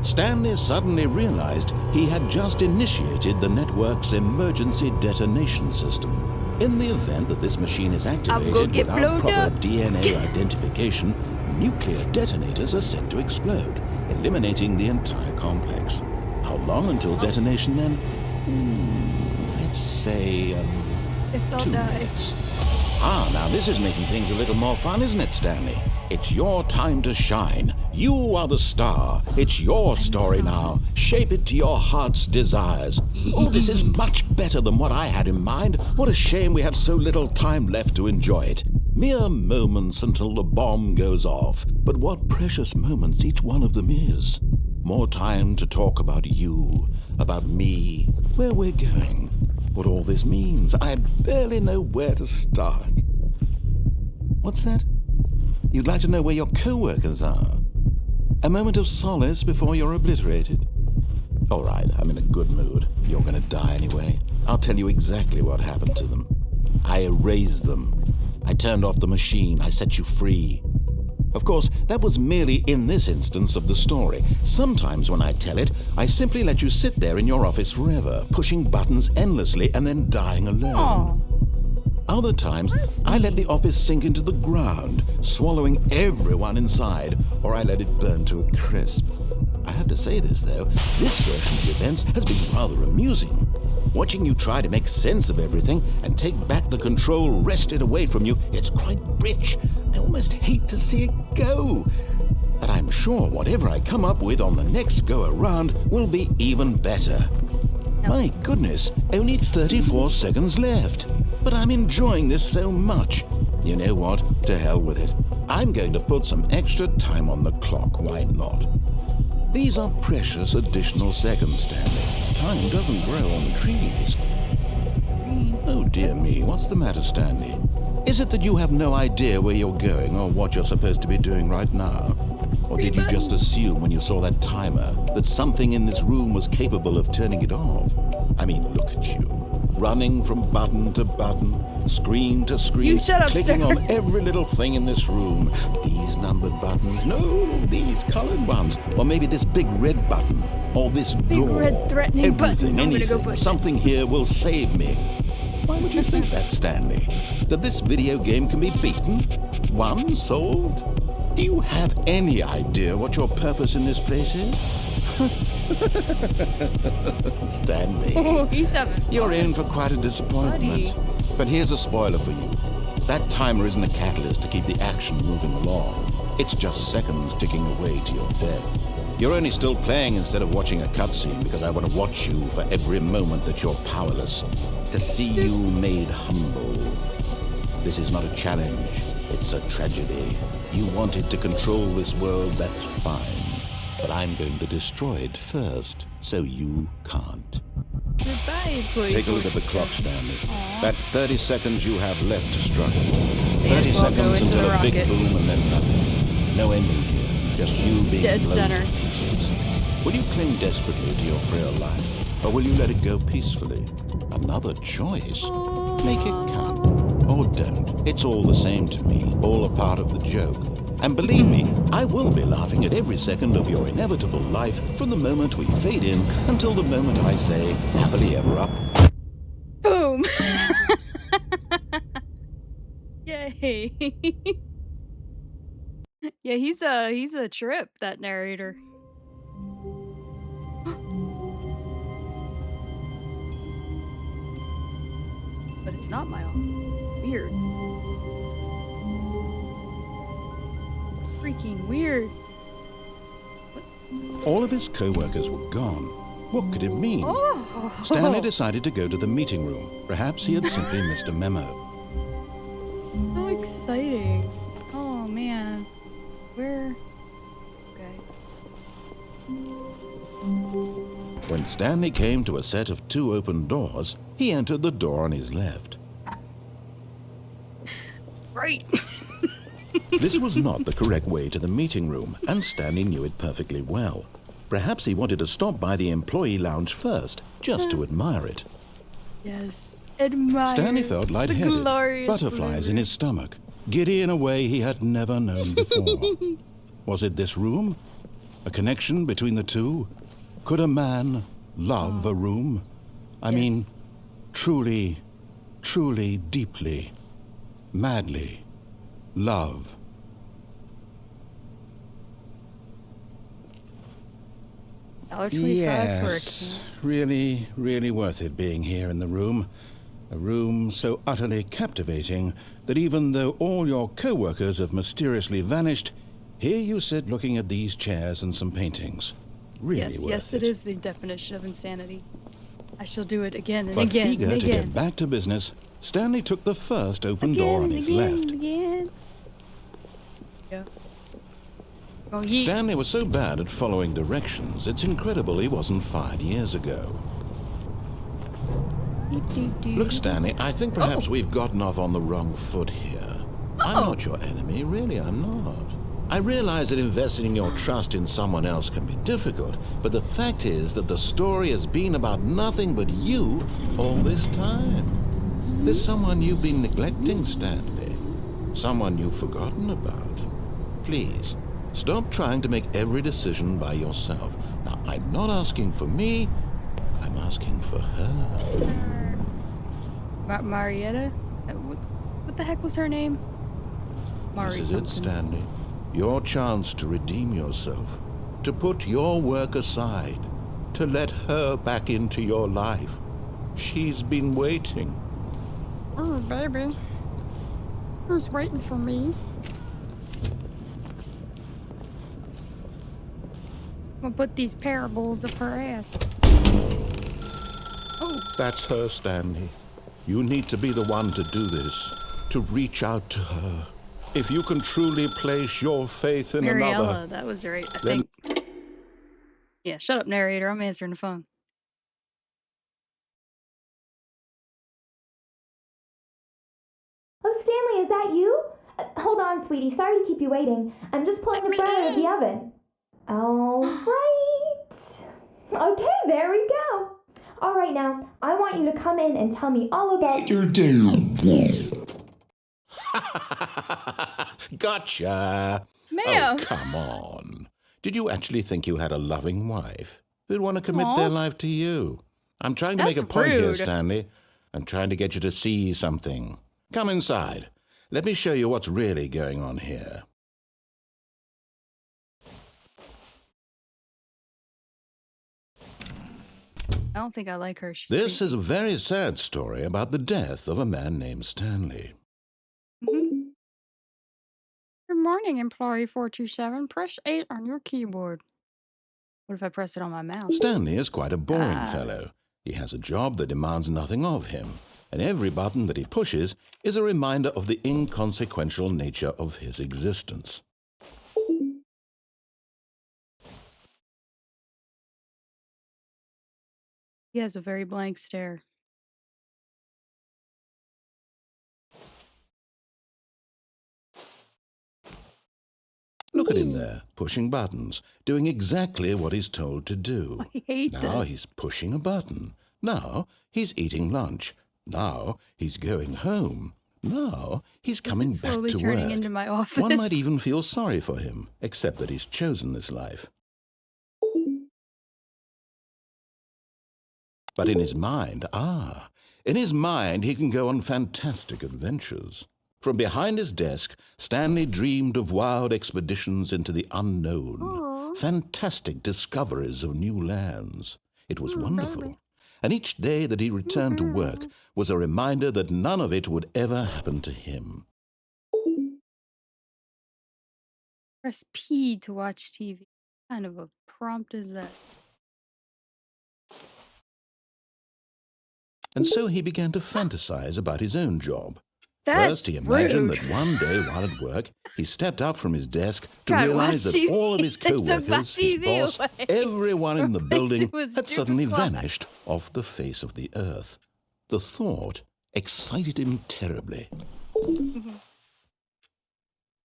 Stanley suddenly realized he had just initiated the network's emergency detonation system. In the event that this machine is activated without proper DNA identification, nuclear detonators are set to explode, eliminating the entire complex. How long until detonation then? Let's say, 2 minutes. Now this is making things a little more fun, isn't it, Stanley? It's your time to shine. You are the star. It's your story now. Shape it to your heart's desires. Oh, this is much better than what I had in mind. What a shame we have so little time left to enjoy it. Mere moments until the bomb goes off. But what precious moments each one of them is. More time to talk about you, about me, where we're going, what all this means. I barely know where to start. What's that? You'd like to know where your co-workers are? A moment of solace before you're obliterated? All right, I'm in a good mood. You're going to die anyway. I'll tell you exactly what happened to them. I erased them. I turned off the machine. I set you free. Of course, that was merely in this instance of the story. Sometimes when I tell it, I simply let you sit there in your office forever, pushing buttons endlessly and then dying alone. Other times, I let the office sink into the ground, swallowing everyone inside, or I let it burn to a crisp. I have to say this, though, this version of the events has been rather amusing. Watching you try to make sense of everything and take back the control wrested away from you, it's quite rich. I almost hate to see it go. But I'm sure whatever I come up with on the next go-around will be even better. My goodness, only 34 seconds left. But I'm enjoying this so much. You know what? To hell with it. I'm going to put some extra time on the clock. Why not? These are precious additional seconds, Stanley. Time doesn't grow on trees. Oh dear me, what's the matter, Stanley? Is it that you have no idea where you're going or what you're supposed to be doing right now? Or did you just assume when you saw that timer that something in this room was capable of turning it off? I mean, look at you. Running from button to button, screen to screen, clicking on every little thing in this room. These numbered buttons, no, these colored ones. Or maybe this big red button, or this big door. Red threatening Everything, button. anything, something here will save me. Why would you think that, Stanley? That this video game can be beaten? Won? Solved? Do you have any idea what your purpose in this place is? Stanley, you're in for quite a disappointment. But here's a spoiler for you. That timer isn't a catalyst to keep the action moving along. It's just seconds ticking away to your death. You're only still playing instead of watching a cutscene because I want to watch you for every moment that you're powerless. To see you made humble. This is not a challenge. It's a tragedy. You wanted to control this world, that's fine. But I'm going to destroy it first, so you can't. Goodbye, Take a look at the clock, Stanley. That's 30 seconds you have left to struggle. May 30 as well go seconds into until the a big rocket. boom and then nothing. No ending here, just you being Dead blown center. to pieces. Will you cling desperately to your frail life, or will you let it go peacefully? Another choice. Make it count. Or don't. It's all the same to me, all a part of the joke. And believe me, I will be laughing at every second of your inevitable life from the moment we fade in until the moment I say, happily ever up. Boom! Yay! Yeah, he's a trip, that narrator. But it's not my office. Weird. Freaking weird. All of his co-workers were gone. What could it mean? Oh! Stanley decided to go to the meeting room. Perhaps he had simply missed a memo. How exciting. Oh, man. When Stanley came to a set of 2 open doors, he entered the door on his left. Right. This was not the correct way to the meeting room, and Stanley knew it perfectly well. Perhaps he wanted to stop by the employee lounge first, just to admire it. Yes. Admire. Stanley felt lightheaded, butterflies in blue. his stomach, giddy in a way he had never known before. Was it this room? A connection between the two? Could a man love a room? I mean, truly, truly, deeply, madly love. $1.25 for a Yes, really, really worth it being here in the room. A room so utterly captivating that even though all your co-workers have mysteriously vanished, here you sit looking at these chairs and some paintings. Really Yes, worth yes, it. it is the definition of insanity. I shall do it again and But again eager and to again. get back to business, Stanley took the first open Again door on and his again left. and again. Yeah. Oh, yeet. Stanley was so bad at following directions, it's incredible he wasn't fired years ago. Look, Stanley, I think perhaps we've gotten off on the wrong foot here. I'm not your enemy, really, I'm not. I realize that investing your trust in someone else can be difficult, but the fact is that the story has been about nothing but you all this time. There's someone you've been neglecting, Stanley. Someone you've forgotten about. Please, stop trying to make every decision by yourself. Now, I'm not asking for me, I'm asking for her. Marietta? Is that, what the heck was her name? Mari This is it, something. Stanley. Your chance to redeem yourself, to put your work aside, to let her back into your life. She's been waiting. Oh, baby. Who's waiting for me? I'm gonna put these parables up her ass. Oh, That's her, Stanley. You need to be the one to do this, to reach out to her. If you can truly place your faith in Mariella, another, that was right, I then think. Yeah, shut up, narrator. I'm answering the phone. Oh, Stanley, is that you? Hold on, sweetie. Sorry to keep you waiting. I'm just pulling the bread out of the oven. All right. Okay, there we go. All right, now, I want you to come in and tell me all about your day. Gotcha. Ma'am. Oh, come on. Did you actually think you had a loving wife who'd want to commit their Aw. life to you? I'm trying to make That's a point here, rude. Stanley. I'm trying to get you to see something. Come inside. Let me show you what's really going on here. I don't think I like her. She's This is a very sad story about the death of a man named Stanley. Good morning, employee 427. Press 8 on your keyboard. What if I press it on my mouse? Stanley is quite a boring fellow. He has a job that demands nothing of him, and every button that he pushes is a reminder of the inconsequential nature of his existence. He has a very blank stare. Look at him there, pushing buttons, doing exactly what he's told to do. I hate Now this. he's pushing a button. Now he's eating lunch. Now he's going home. Now he's coming Is it back slowly to turning work. into my office? One might even feel sorry for him, except that he's chosen this life. But in his mind, he can go on fantastic adventures. From behind his desk, Stanley dreamed of wild expeditions into the unknown, fantastic discoveries of new lands. It was wonderful. Baby. And each day that he returned to work was a reminder that none of it would ever happen to him. Press P to watch TV. What kind of a prompt is that? And so he began to fantasize about his own job. First, he imagined rude. that one day while at work, he stepped up from his desk to Tried to realize watch that TV. all of his They took my co-workers, his TV boss, away. everyone in the Replaced building it with had suddenly stupid clock. vanished off the face of the earth. The thought excited him terribly.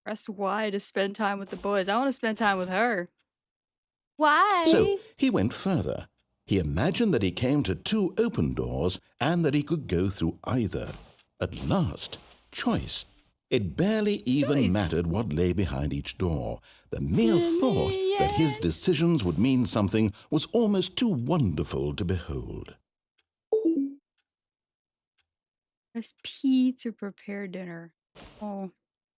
Press Y to spend time with the boys. I want to spend time with her. Why? So he went further. He imagined that he came to 2 open doors and that he could go through either. At last, choice. It barely even Choice. mattered what lay behind each door. The mere thought that his decisions would mean something was almost too wonderful to behold. Press P to prepare dinner. Oh,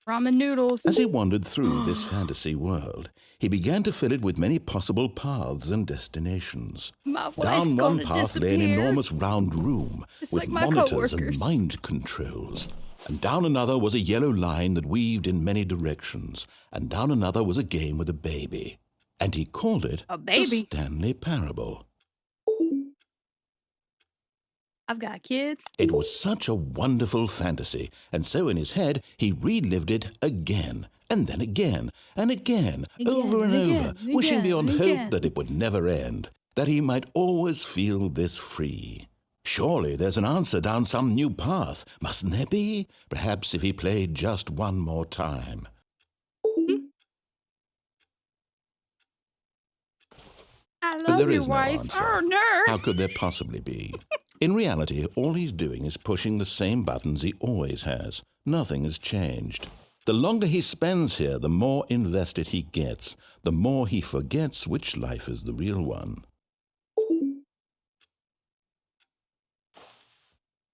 ramen noodles. As he wandered through this fantasy world, he began to fill it with many possible paths and destinations. My wife's Down one gonna path lay an disappear. enormous round room Just with like my monitors and coworkers. mind controls. And down another was a yellow line that weaved in many directions. And down another was a game with a baby. And he called it A the baby. Stanley Parable. I've got kids. It was such a wonderful fantasy, and so in his head he relived it again, and then again, and again, over and over, wishing beyond hope that it would never end, that he might always feel this free. Surely there's an answer down some new path, mustn't there be? Perhaps if he played just one more time. I But love there you, is no wife. answer. Oh, no. How could there possibly be? In reality, all he's doing is pushing the same buttons he always has. Nothing has changed. The longer he spends here, the more invested he gets, the more he forgets which life is the real one.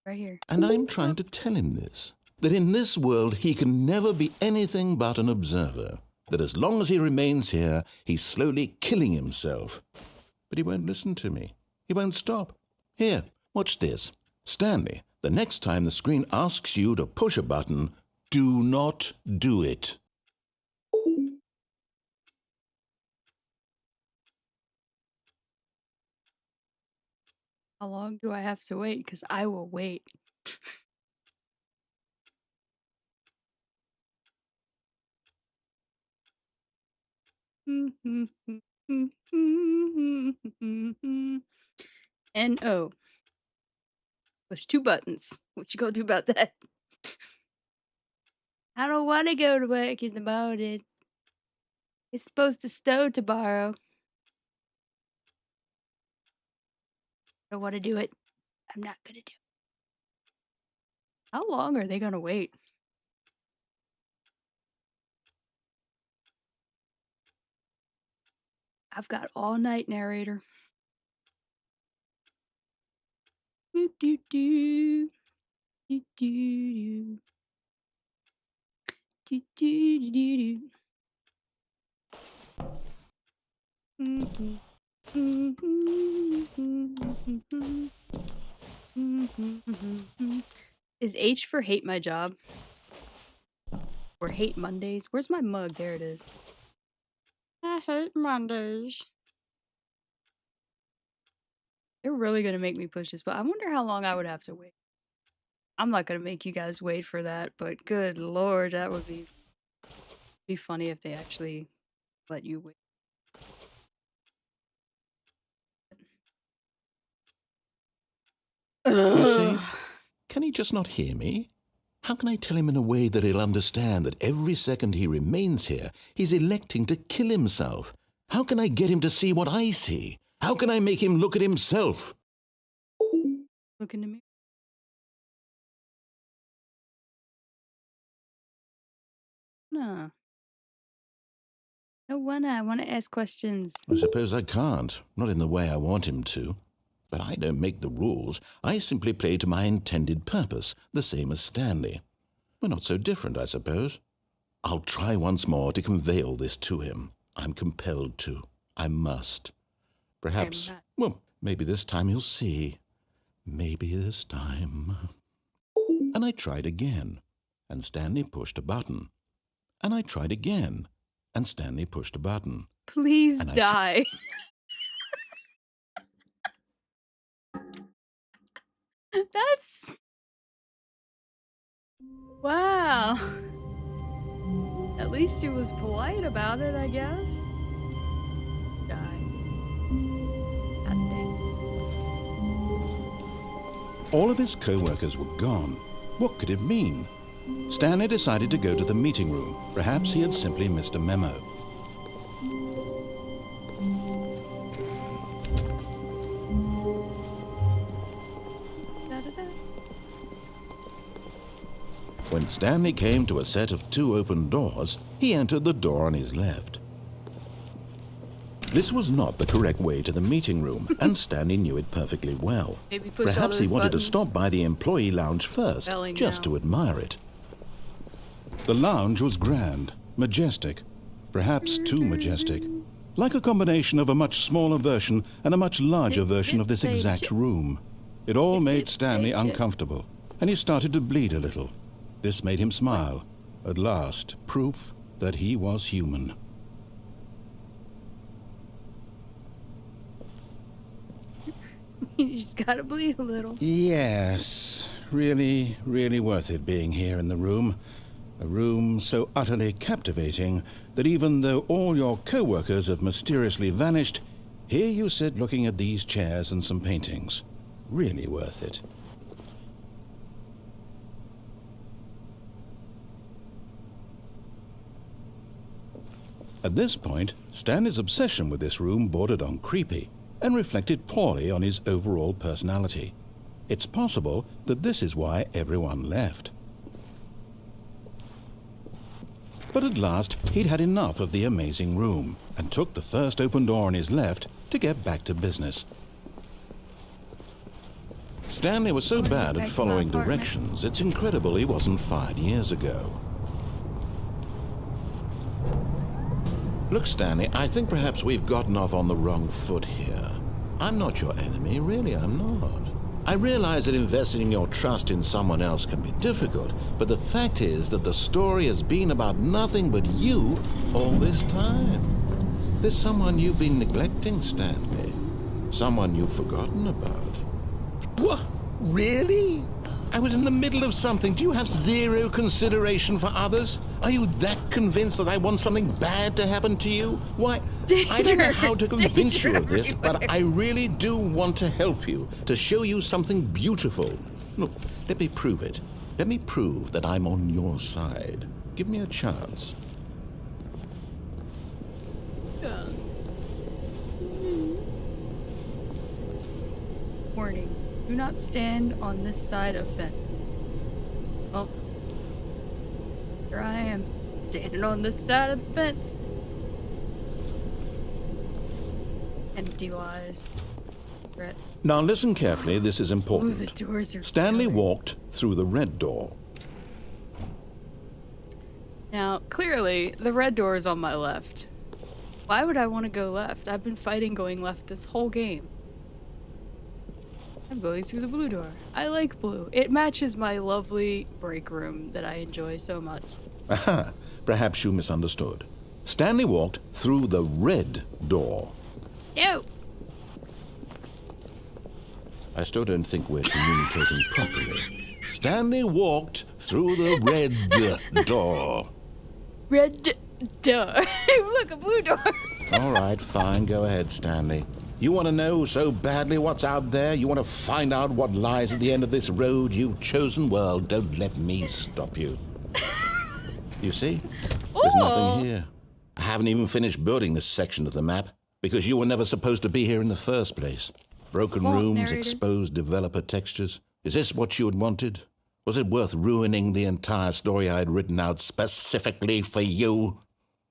Right here. And I'm trying to tell him this, that in this world he can never be anything but an observer, that as long as he remains here, he's slowly killing himself. But he won't listen to me. He won't stop. Here, watch this. Stanley, the next time the screen asks you to push a button, do not do it. How long do I have to wait? Because I will wait. N-O. Push 2 buttons. What you gonna do about that? I don't want to go to work in the morning. It's supposed to snow tomorrow. I don't want to do it. I'm not gonna do it. How long are they gonna wait? I've got all night, narrator. Do do do do do do do do do. Is H for hate my job? Or hate Mondays? Where's my mug? There it is. I hate Mondays. They're really gonna make me push this, but I wonder how long I would have to wait. I'm not gonna make you guys wait for that, but good lord, that would be funny if they actually let you wait. You see, can he just not hear me? How can I tell him in a way that he'll understand that every second he remains here, he's electing to kill himself? How can I get him to see what I see? How can I make him look at himself? Look into me. No. No one. I want to ask questions. I suppose I can't, not in the way I want him to. But I don't make the rules. I simply play to my intended purpose, the same as Stanley. We're not so different, I suppose. I'll try once more to convey all this to him. I'm compelled to. I must. Perhaps, well, maybe this time he'll see. Maybe this time. And I tried again, and Stanley pushed a button. And I tried again, and Stanley pushed a button. Please die. That's... Wow. At least he was polite about it, I guess. Die. That thing. All of his co-workers were gone. What could it mean? Stanley decided to go to the meeting room. Perhaps he had simply missed a memo. Da-da-da. When Stanley came to a set of 2 open doors, he entered the door on his left. This was not the correct way to the meeting room, and Stanley knew it perfectly well. Maybe push all Perhaps he those wanted to buttons. stop by the employee lounge first, Belling just down. to admire it. The lounge was grand, majestic, perhaps too majestic, like a combination of a much smaller version and a much larger version of this exact room. It all made Stanley uncomfortable, and he started to bleed a little. This made him smile. At last, proof that he was human. You just gotta bleed a little. Yes, really, really worth it being here in the room. A room so utterly captivating that even though all your co-workers have mysteriously vanished, here you sit looking at these chairs and some paintings. Really worth it. At this point, Stanley's obsession with this room bordered on creepy and reflected poorly on his overall personality. It's possible that this is why everyone left. But at last, he'd had enough of the amazing room and took the first open door on his left to get back to business. Stanley was so bad at following directions, it's incredible he wasn't fired years ago. Look, Stanley, I think perhaps we've gotten off on the wrong foot here. I'm not your enemy, really, I'm not. I realize that investing your trust in someone else can be difficult, but the fact is that the story has been about nothing but you all this time. There's someone you've been neglecting, Stanley. Someone you've forgotten about. What? Really? I was in the middle of something. Do you have zero consideration for others? Are you that convinced that I want something bad to happen to you? Why, I don't know how to convince you of this, but I really do want to help you, to show you something beautiful. Look, let me prove it. Let me prove that I'm on your side. Give me a chance. Warning. Do not stand on this side of fence. Oh. Here I am, standing on this side of the fence. Empty lies. Regrets. Now listen carefully, this is Ooh, important. the doors are Stanley killer. walked through the red door. Now, clearly, the red door is on my left. Why would I want to go left? I've been fighting going left this whole game. I'm going through the blue door. I like blue. It matches my lovely break room that I enjoy so much. Aha, perhaps you misunderstood. Stanley walked through the red door. No! I still don't think we're communicating properly. Stanley walked through the red door. Red door. Look, a blue door. All right, fine. Go ahead, Stanley. You want to know so badly what's out there? You want to find out what lies at the end of this road you've chosen? Well, don't let me stop you. You see? There's nothing here. I haven't even finished building this section of the map because you were never supposed to be here in the first place. Broken rooms, narrator. exposed developer textures. Is this what you had wanted? Was it worth ruining the entire story I had written out specifically for you?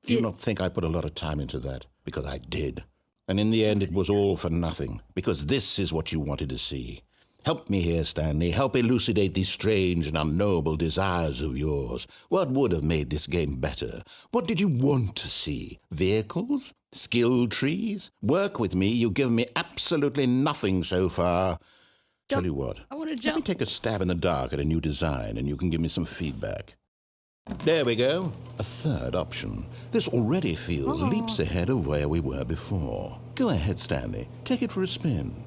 Do you not think I put a lot of time into that? Because I did. And in the end, it was all for nothing, because this is what you wanted to see. Help me here, Stanley. Help elucidate these strange and unknowable desires of yours. What would have made this game better? What did you want to see? Vehicles? Skill trees? Work with me. You've given me absolutely nothing so far. Tell you what. I want to Let me jump. take a stab in the dark at a new design, and you can give me some feedback. There we go. A third option. This already feels leaps ahead of where we were before. Go ahead, Stanley. Take it for a spin.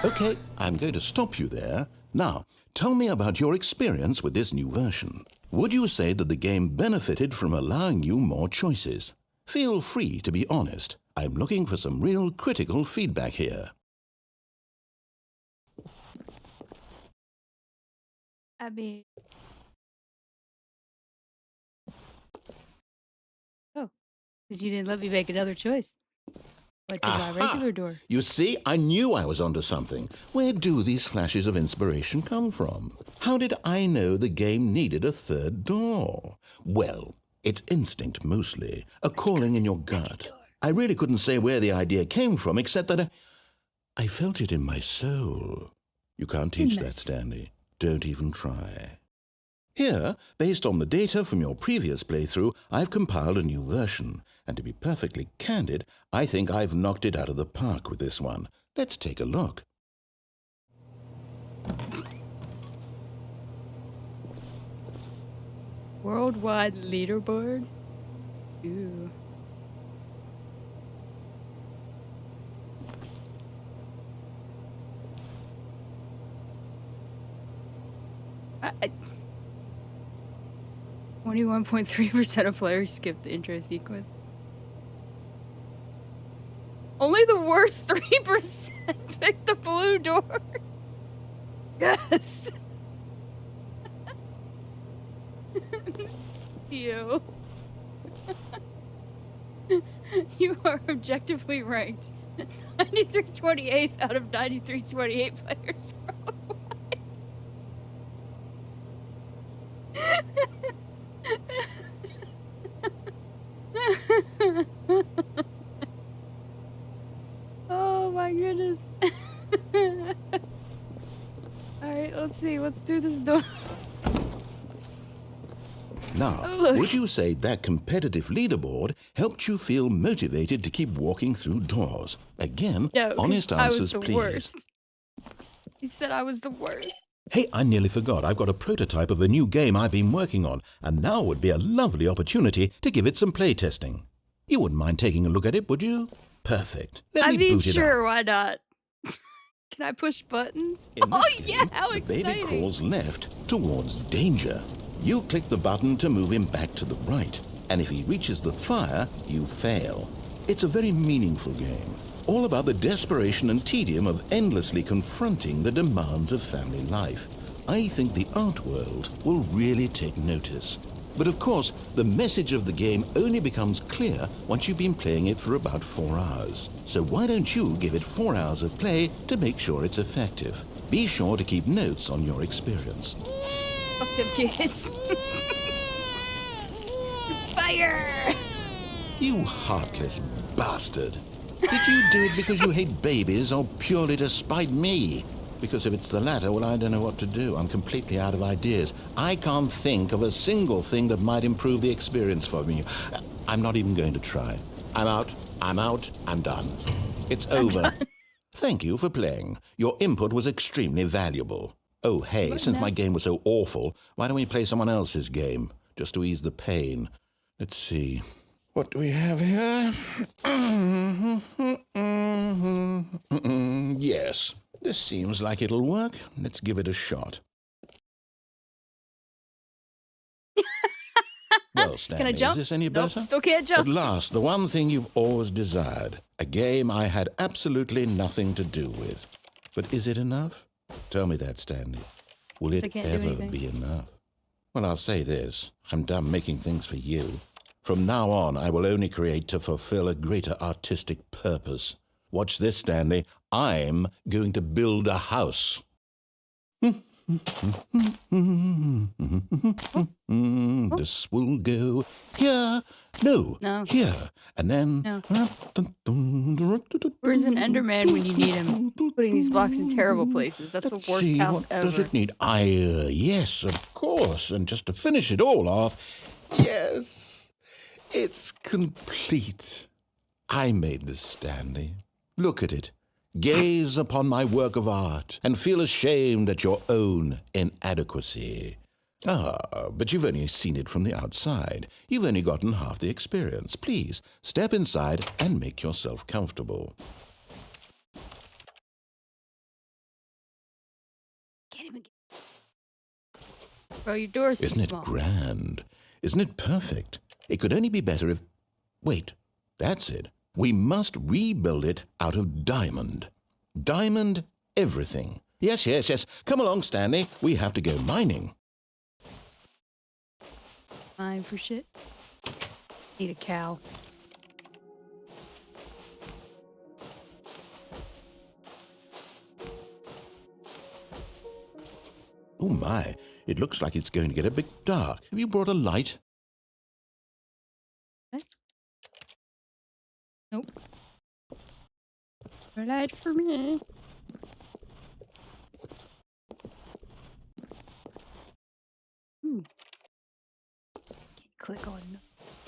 Okay, I'm going to stop you there. Now, tell me about your experience with this new version. Would you say that the game benefited from allowing you more choices? Feel free to be honest. I'm looking for some real critical feedback here. I mean, oh, because you didn't let me make another choice. Went to my regular door. You see, I knew I was onto something. Where do these flashes of inspiration come from? How did I know the game needed a third door? Well, it's instinct mostly, a calling in your gut. I really couldn't say where the idea came from, except that I felt it in my soul. You can't teach that, Stanley. Don't even try. Here, based on the data from your previous playthrough, I've compiled a new version. And to be perfectly candid, I think I've knocked it out of the park with this one. Let's take a look. Worldwide leaderboard? Ooh. I 21.3% of players skip the intro sequence. Only the worst 3% pick the blue door. Yes. You. You are objectively ranked 93/28th out of 93/28 players worldwide. Oh my goodness. Alright, let's see. Let's do this door. Now, Oh, would you say that competitive leaderboard helped you feel motivated to keep walking through doors? Again, no, honest I was answers, the please. worst. You said I was the worst. Hey, I nearly forgot. I've got a prototype of a new game I've been working on, and now would be a lovely opportunity to give it some playtesting. You wouldn't mind taking a look at it, would you? Perfect. Let I me mean, boot it sure, up. why not? Can I push buttons? In Oh, this yeah, game, how the baby exciting. crawls left towards danger. You click the button to move him back to the right, and if he reaches the fire, you fail. It's a very meaningful game, all about the desperation and tedium of endlessly confronting the demands of family life. I think the art world will really take notice. But of course, the message of the game only becomes clear once you've been playing it for about 4 hours. So why don't you give it 4 hours of play to make sure it's effective? Be sure to keep notes on your experience. Fuck them kids. Fire! You heartless bastard. Did you do it because you hate babies or purely to spite me? Because if it's the latter, well, I don't know what to do. I'm completely out of ideas. I can't think of a single thing that might improve the experience for me. I'm not even going to try. I'm out. I'm done. It's over. Thank you for playing. Your input was extremely valuable. Oh, hey, since my game was so awful, why don't we play someone else's game? Just to ease the pain. Let's see. What do we have here? Yes, this seems like it'll work. Let's give it a shot. Well, Stanley, Can I jump? is this any Nope, better? still can't jump. At last, the one thing you've always desired. A game I had absolutely nothing to do with. But is it enough? Tell me that, Stanley. Will I it can't do ever anything. be enough? Well, I'll say this. I'm done making things for you. From now on, I will only create to fulfill a greater artistic purpose. Watch this, Stanley. I'm going to build a house. This will go here. No. Here. And then... No. Where's an Enderman when you need him? Putting these blocks in terrible places. That's Let's the worst see, house what ever. does it need? Yes, of course. And just to finish it all off, yes, it's complete. I made this, Stanley. Look at it. Gaze upon my work of art and feel ashamed at your own inadequacy. But you've only seen it from the outside. You've only gotten half the experience. Please, step inside and make yourself comfortable. Oh, your door's too Isn't it small. grand? Isn't it perfect? It could only be better if... Wait, that's it. We must rebuild it out of diamond. Diamond everything. Yes, yes, yes. Come along, Stanley. We have to go mining. Mine for shit. Need a cow. Oh my, it looks like it's going to get a bit dark. Have you brought a light? What? Nope. A light for me. Ooh. Can't click on no.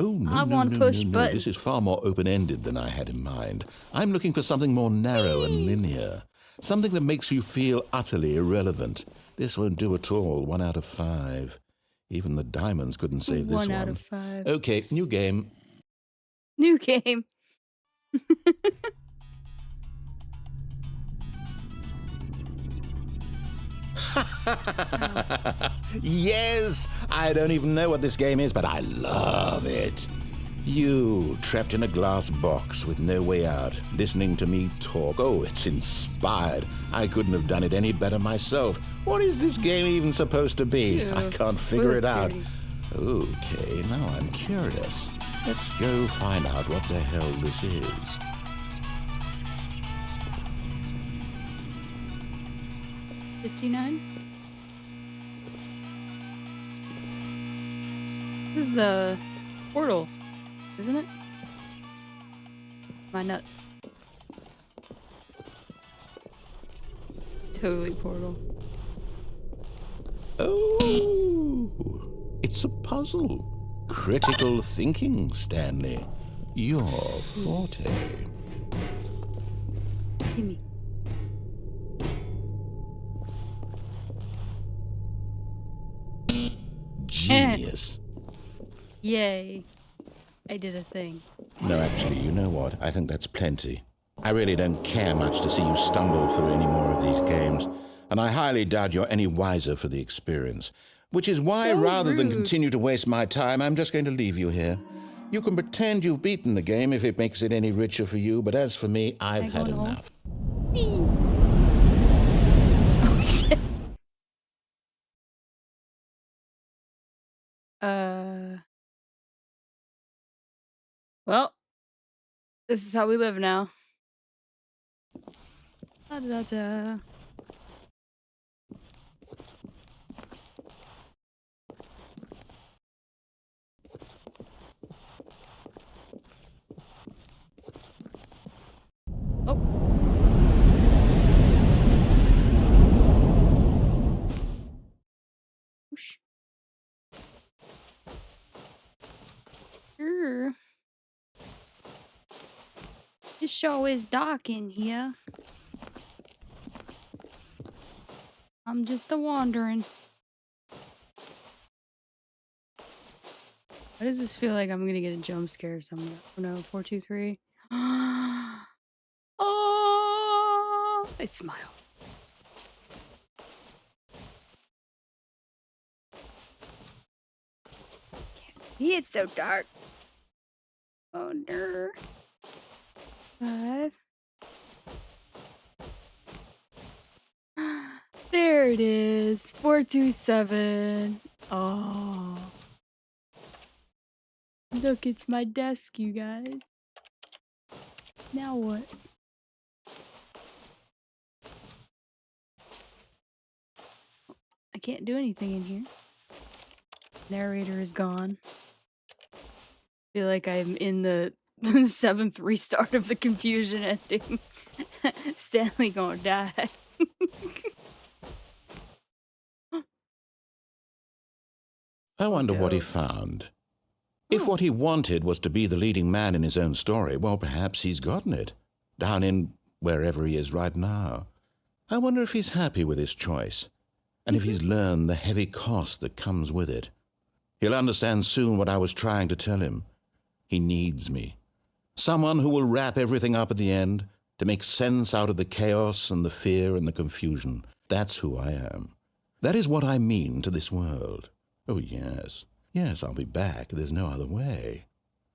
Oh, no, I no, want to no, push no, no. buttons. This is far more open-ended than I had in mind. I'm looking for something more narrow and linear. Something that makes you feel utterly irrelevant. This won't do at all. 1 out of 5. Even the diamonds couldn't save this one. 1 out of 5. Okay, new game. New game. Yes! I don't even know what this game is, but I love it. You, trapped in a glass box with no way out, listening to me talk. Oh, it's inspired. I couldn't have done it any better myself. What is this game even supposed to be? I can't figure it out. Dirty. Okay, now I'm curious. Let's go find out what the hell this is. $59. This is a portal, isn't it? My nuts. It's totally portal. Oh, it's a puzzle. Critical thinking, Stanley. Your forte. Give me. Genius. Yay. I did a thing. No, actually, you know what? I think that's plenty. I really don't care much to see you stumble through any more of these games, and I highly doubt you're any wiser for the experience. Which is why, So rather than rude. continue to waste my time, I'm just going to leave you here. You can pretend you've beaten the game if it makes it any richer for you, but as for me, I've had going home? enough. Oh shit. Well, this is how we live now. Da da da. Oh. Whoosh. Sure. This show is dark in here. I'm just a wandering. Why does this feel like I'm gonna get a jump scare somewhere? Oh no, 4, 2, 3. Oh, it smiled. Can't see, it's so dark. Oh no. 5. There it is. 427. Oh. Look, it's my desk, you guys. Now what? I can't do anything in here. Narrator is gone. Feel like I'm in the 7th restart of the confusion ending. Stanley gonna die. I wonder what he no. found. If what he wanted was to be the leading man in his own story, well, perhaps he's gotten it, down in wherever he is right now. I wonder if he's happy with his choice, and if he's learned the heavy cost that comes with it. He'll understand soon what I was trying to tell him. He needs me. Someone who will wrap everything up at the end, to make sense out of the chaos and the fear and the confusion. That's who I am. That is what I mean to this world. Oh, yes. Yes, I'll be back. There's no other way.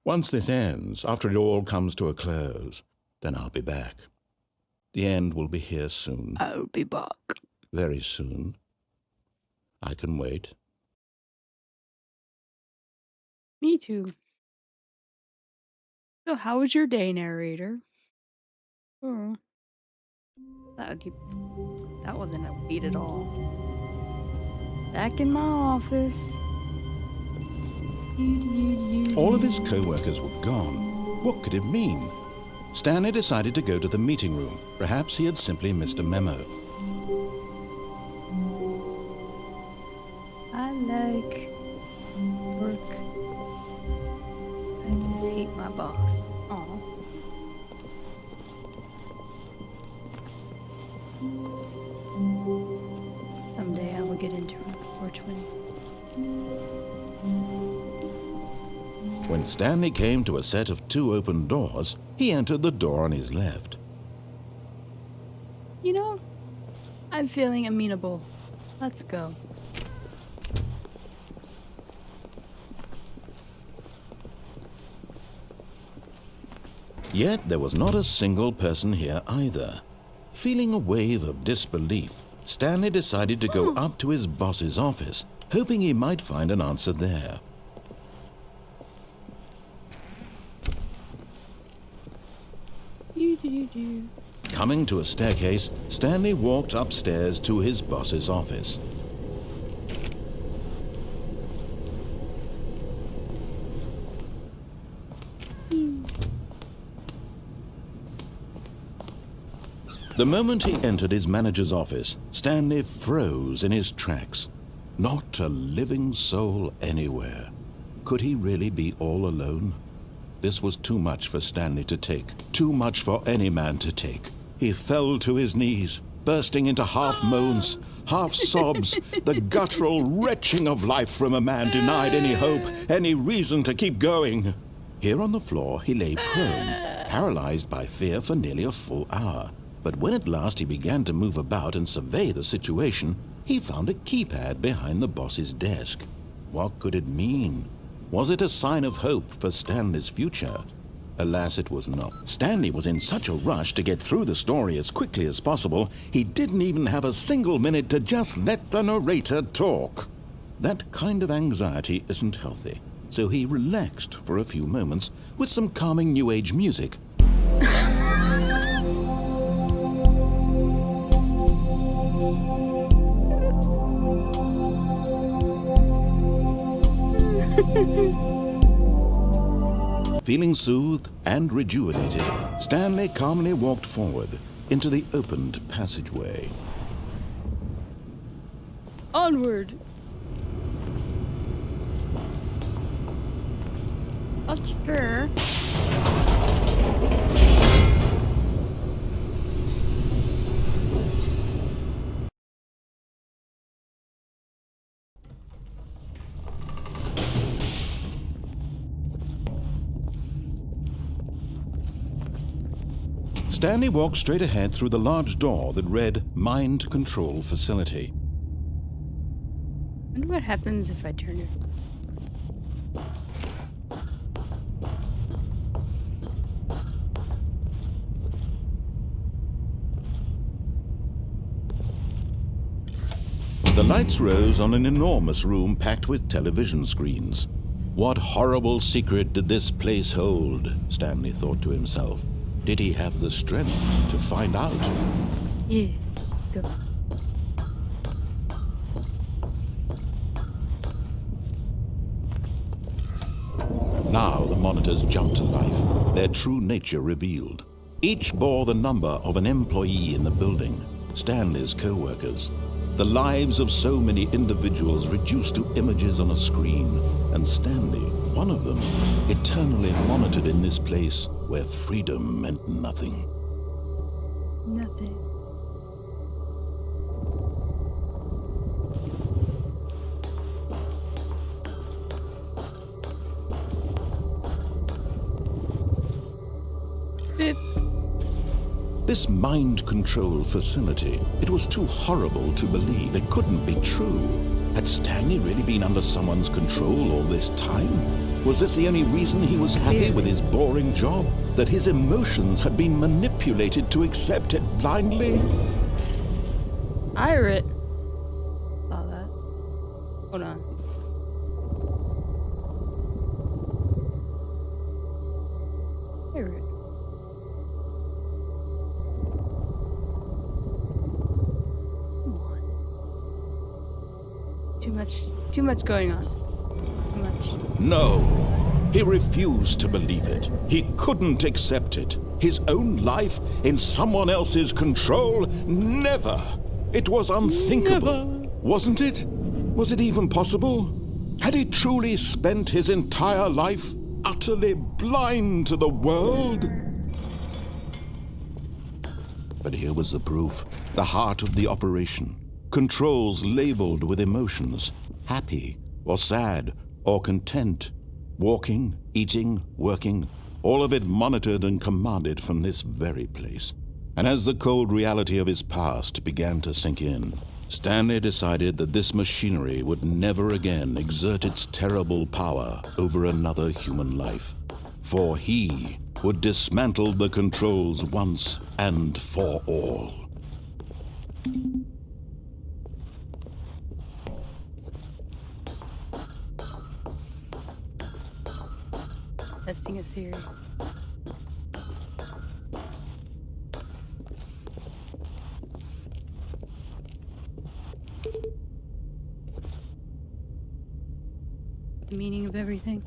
Once this ends, after it all comes to a close, then I'll be back. The end will be here soon. I'll be back. Very soon. I can wait. Me too. So how was your day, narrator? Oh. That wasn't upbeat at all. Back in my office. All of his co-workers were gone. What could it mean? Stanley decided to go to the meeting room. Perhaps he had simply missed a memo. I like work. I just hate my boss. Aw. Someday I will get into 420. When Stanley came to a set of 2 open doors, he entered the door on his left. You know, I'm feeling amenable. Let's go. Yet there was not a single person here either. Feeling a wave of disbelief, Stanley decided to go up to his boss's office, hoping he might find an answer there. Coming to a staircase, Stanley walked upstairs to his boss's office. The moment he entered his manager's office, Stanley froze in his tracks. Not a living soul anywhere. Could he really be all alone? This was too much for Stanley to take, too much for any man to take. He fell to his knees, bursting into half moans, half sobs, the guttural retching of life from a man denied any hope, any reason to keep going. Here on the floor he lay prone, paralyzed by fear for nearly a full hour. But when at last he began to move about and survey the situation, he found a keypad behind the boss's desk. What could it mean? Was it a sign of hope for Stanley's future? Alas, it was not. Stanley was in such a rush to get through the story as quickly as possible, he didn't even have a single minute to just let the narrator talk. That kind of anxiety isn't healthy, so he relaxed for a few moments with some calming New Age music. Feeling soothed and rejuvenated, Stanley calmly walked forward into the opened passageway. Onward! Oscar. Stanley walked straight ahead through the large door that read Mind Control Facility. I wonder what happens if I turn it. The lights rose on an enormous room packed with television screens. What horrible secret did this place hold? Stanley thought to himself. Did he have the strength to find out? Yes, go. Now the monitors jumped to life, their true nature revealed. Each bore the number of an employee in the building, Stanley's co-workers. The lives of so many individuals reduced to images on a screen, and Stanley, one of them, eternally monitored in this place where freedom meant nothing. Nothing. Bip. This mind control facility, it was too horrible to believe. It couldn't be true. Had Stanley really been under someone's control all this time? Was this the only reason he was happy with his boring job? That his emotions had been manipulated to accept it blindly? Pirate. Saw that. Hold on. Pirate. Come on. Too much going on. Too much. No. He refused to believe it. He couldn't accept it. His own life in someone else's control? Never. It was unthinkable. Never. Wasn't it? Was it even possible? Had he truly spent his entire life utterly blind to the world? But here was the proof. The heart of the operation. Controls labeled with emotions. Happy or sad or content. Walking, eating, working, all of it monitored and commanded from this very place. And as the cold reality of his past began to sink in, Stanley decided that this machinery would never again exert its terrible power over another human life. For he would dismantle the controls once and for all. Testing a theory. The meaning of everything.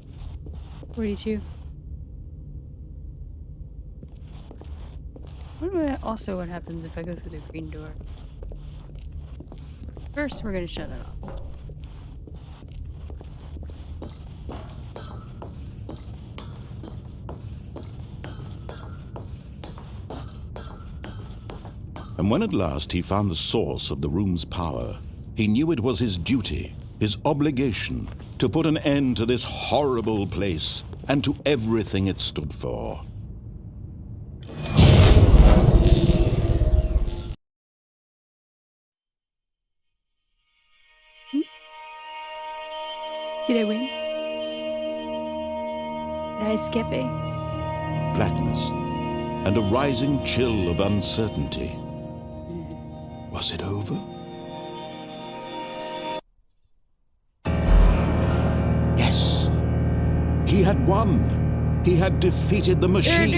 42. Also, what happens if I go through the green door? First, we're gonna shut it off. And when at last he found the source of the room's power, he knew it was his duty, his obligation, to put an end to this horrible place and to everything it stood for. Did I win? Did I skip it? Blackness and a rising chill of uncertainty. Was it over? Yes. He had won. He had defeated the machine.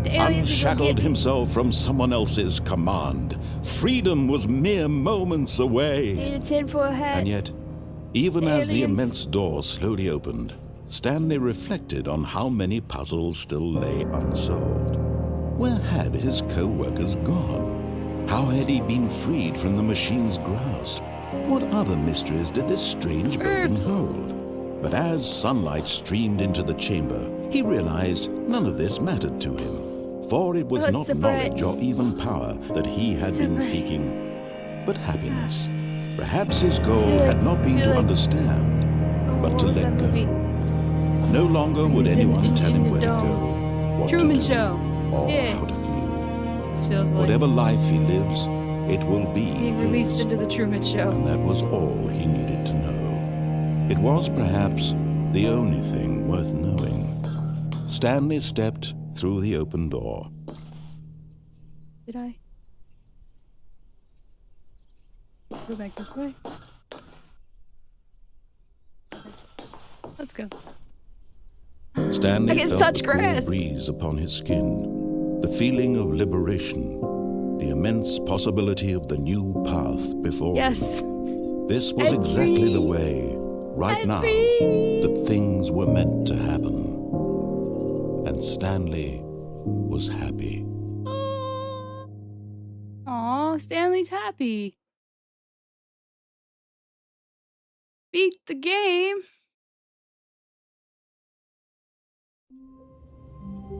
Unshackled himself from someone else's command. Freedom was mere moments away. And yet, even as the immense door slowly opened, Stanley reflected on how many puzzles still lay unsolved. Where had his co-workers gone? How had he been freed from the machine's grasp? What other mysteries did this strange building hold? But as sunlight streamed into the chamber, he realized none of this mattered to him. For it was not knowledge or even power that he had been seeking, but happiness. Perhaps his goal had not been to understand, but to let go. No longer would anyone tell him where to go, what Truman to do, Show. or Yeah. how to feel. This feels like Whatever life he lives, it will be being released his. into the Truman Show. And that was all he needed to know. It was perhaps the only thing worth knowing. Stanley stepped through the open door. Did I? Go back this way. Let's go. Stanley I get felt such the cool grass. breeze upon his skin, the feeling of liberation, the immense possibility of the new path before Yes. him. This was I'm exactly free. the way, right I'm now, free. that things were meant to happen. And Stanley was happy. Aw, Stanley's happy. Beat the game.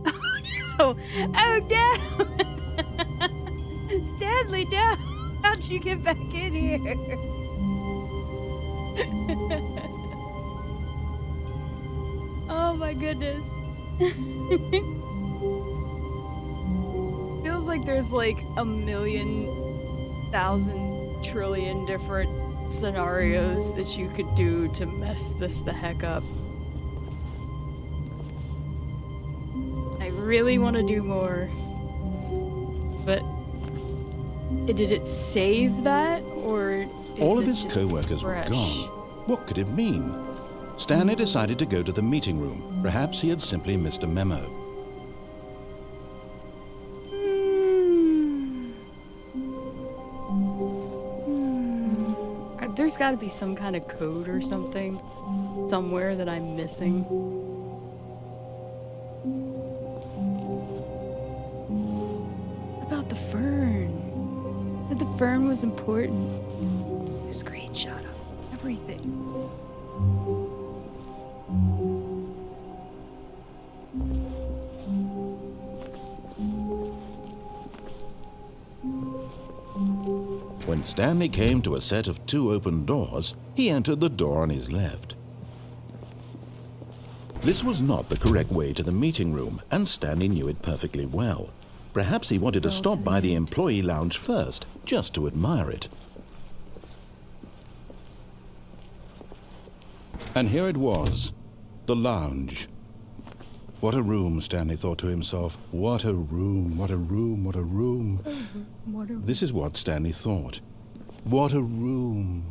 Oh no! Oh no! Stanley, no! How'd you get back in here? Oh my goodness. Feels like like there's like a million, thousand, trillion different scenarios that you could do to mess this the heck up. I really want to do more, but did it save that, or is All of it his just co-workers were fresh? gone. What could it mean? Stanley decided to go to the meeting room. Perhaps he had simply missed a memo. There's got to be some kind of code or something somewhere that I'm missing. About the fern. That the fern was important. A screenshot of everything. When Stanley came to a set of 2 open doors, he entered the door on his left. This was not the correct way to the meeting room, and Stanley knew it perfectly well. Perhaps he wanted to stop by the employee lounge first, just to admire it. And here it was, the lounge. What a room, Stanley thought to himself. What a room, what a room, what a room. This is what Stanley thought. What a room.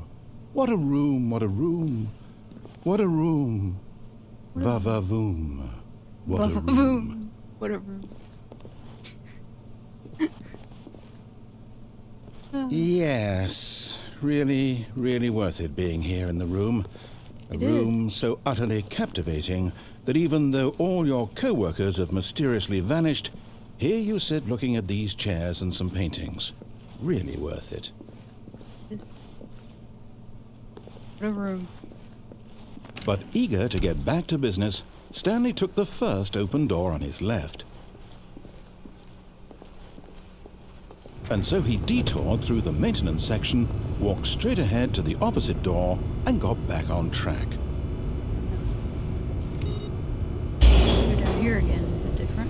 What a room, what a room. What a room. Va-va-voom. What a room. What a room. Yes, really, really worth it being here in the room. A room so utterly captivating that even though all your co-workers have mysteriously vanished, here you sit looking at these chairs and some paintings. Really worth it. What a room. But eager to get back to business, Stanley took the first open door on his left. And so he detoured through the maintenance section, walked straight ahead to the opposite door, and got back on track. Go down here again. Is it different?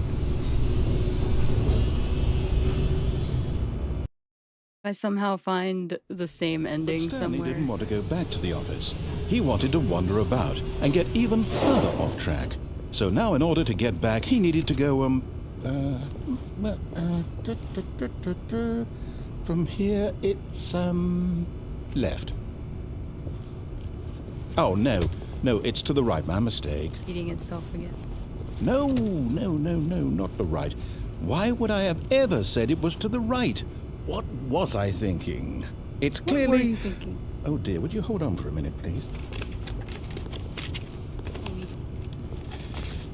I somehow find the same ending But Stanley somewhere. didn't want to go back to the office. He wanted to wander about and get even further off track. So now in order to get back, he needed to go, from here it's, left. Oh, no, it's to the right, my mistake. Eating itself again. No, not the right. Why would I have ever said it was to the right? What was I thinking? It's clearly... What were you thinking? Oh dear, would you hold on for a minute, please?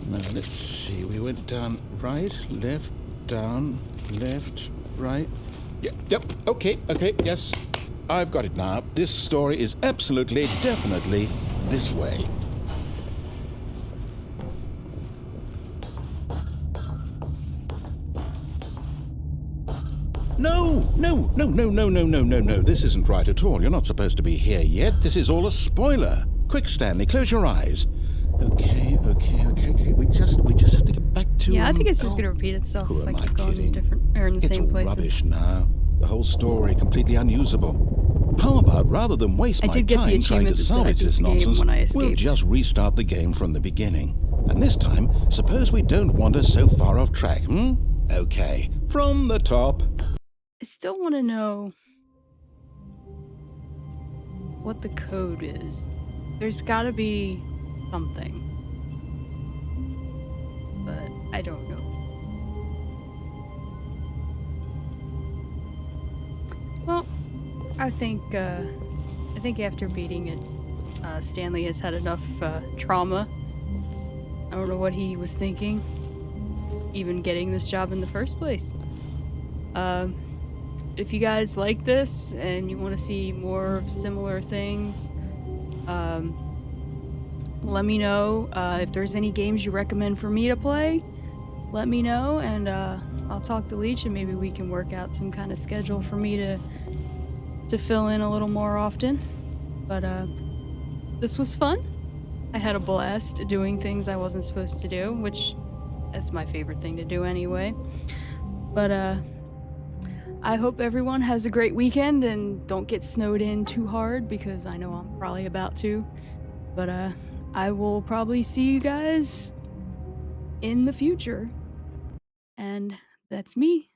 Now, let's see. We went down right, left, down, left, right. Yep, okay, yes. I've got it now. This story is absolutely, definitely this way. No. This isn't right at all. You're not supposed to be here yet. This is all a spoiler. Quick, Stanley, close your eyes. Okay. We just have to get back to... Yeah, I think it's just going to repeat itself. Who am I keep going kidding? in different, or in the same It's places. rubbish now. The whole story completely unusable. How about, rather than waste I my did get the time trying achievement to that said I salvage beat this the game nonsense, when I we'll escaped. just restart the game from the beginning. And this time, suppose we don't wander so far off track, Okay, from the top. I still want to know what the code is. There's got to be something. But I don't know. Well, I think after beating it, Stanley has had enough trauma. I don't know what he was thinking, even getting this job in the first place. If you guys like this and you want to see more of similar things, let me know. If there's any games you recommend for me to play, let me know, and I'll talk to Leech and maybe we can work out some kind of schedule for me to fill in a little more often. But this was fun. I had a blast doing things I wasn't supposed to do, which that's my favorite thing to do anyway. But I hope everyone has a great weekend and don't get snowed in too hard, because I know I'm probably about to. But I will probably see you guys in the future. And that's me.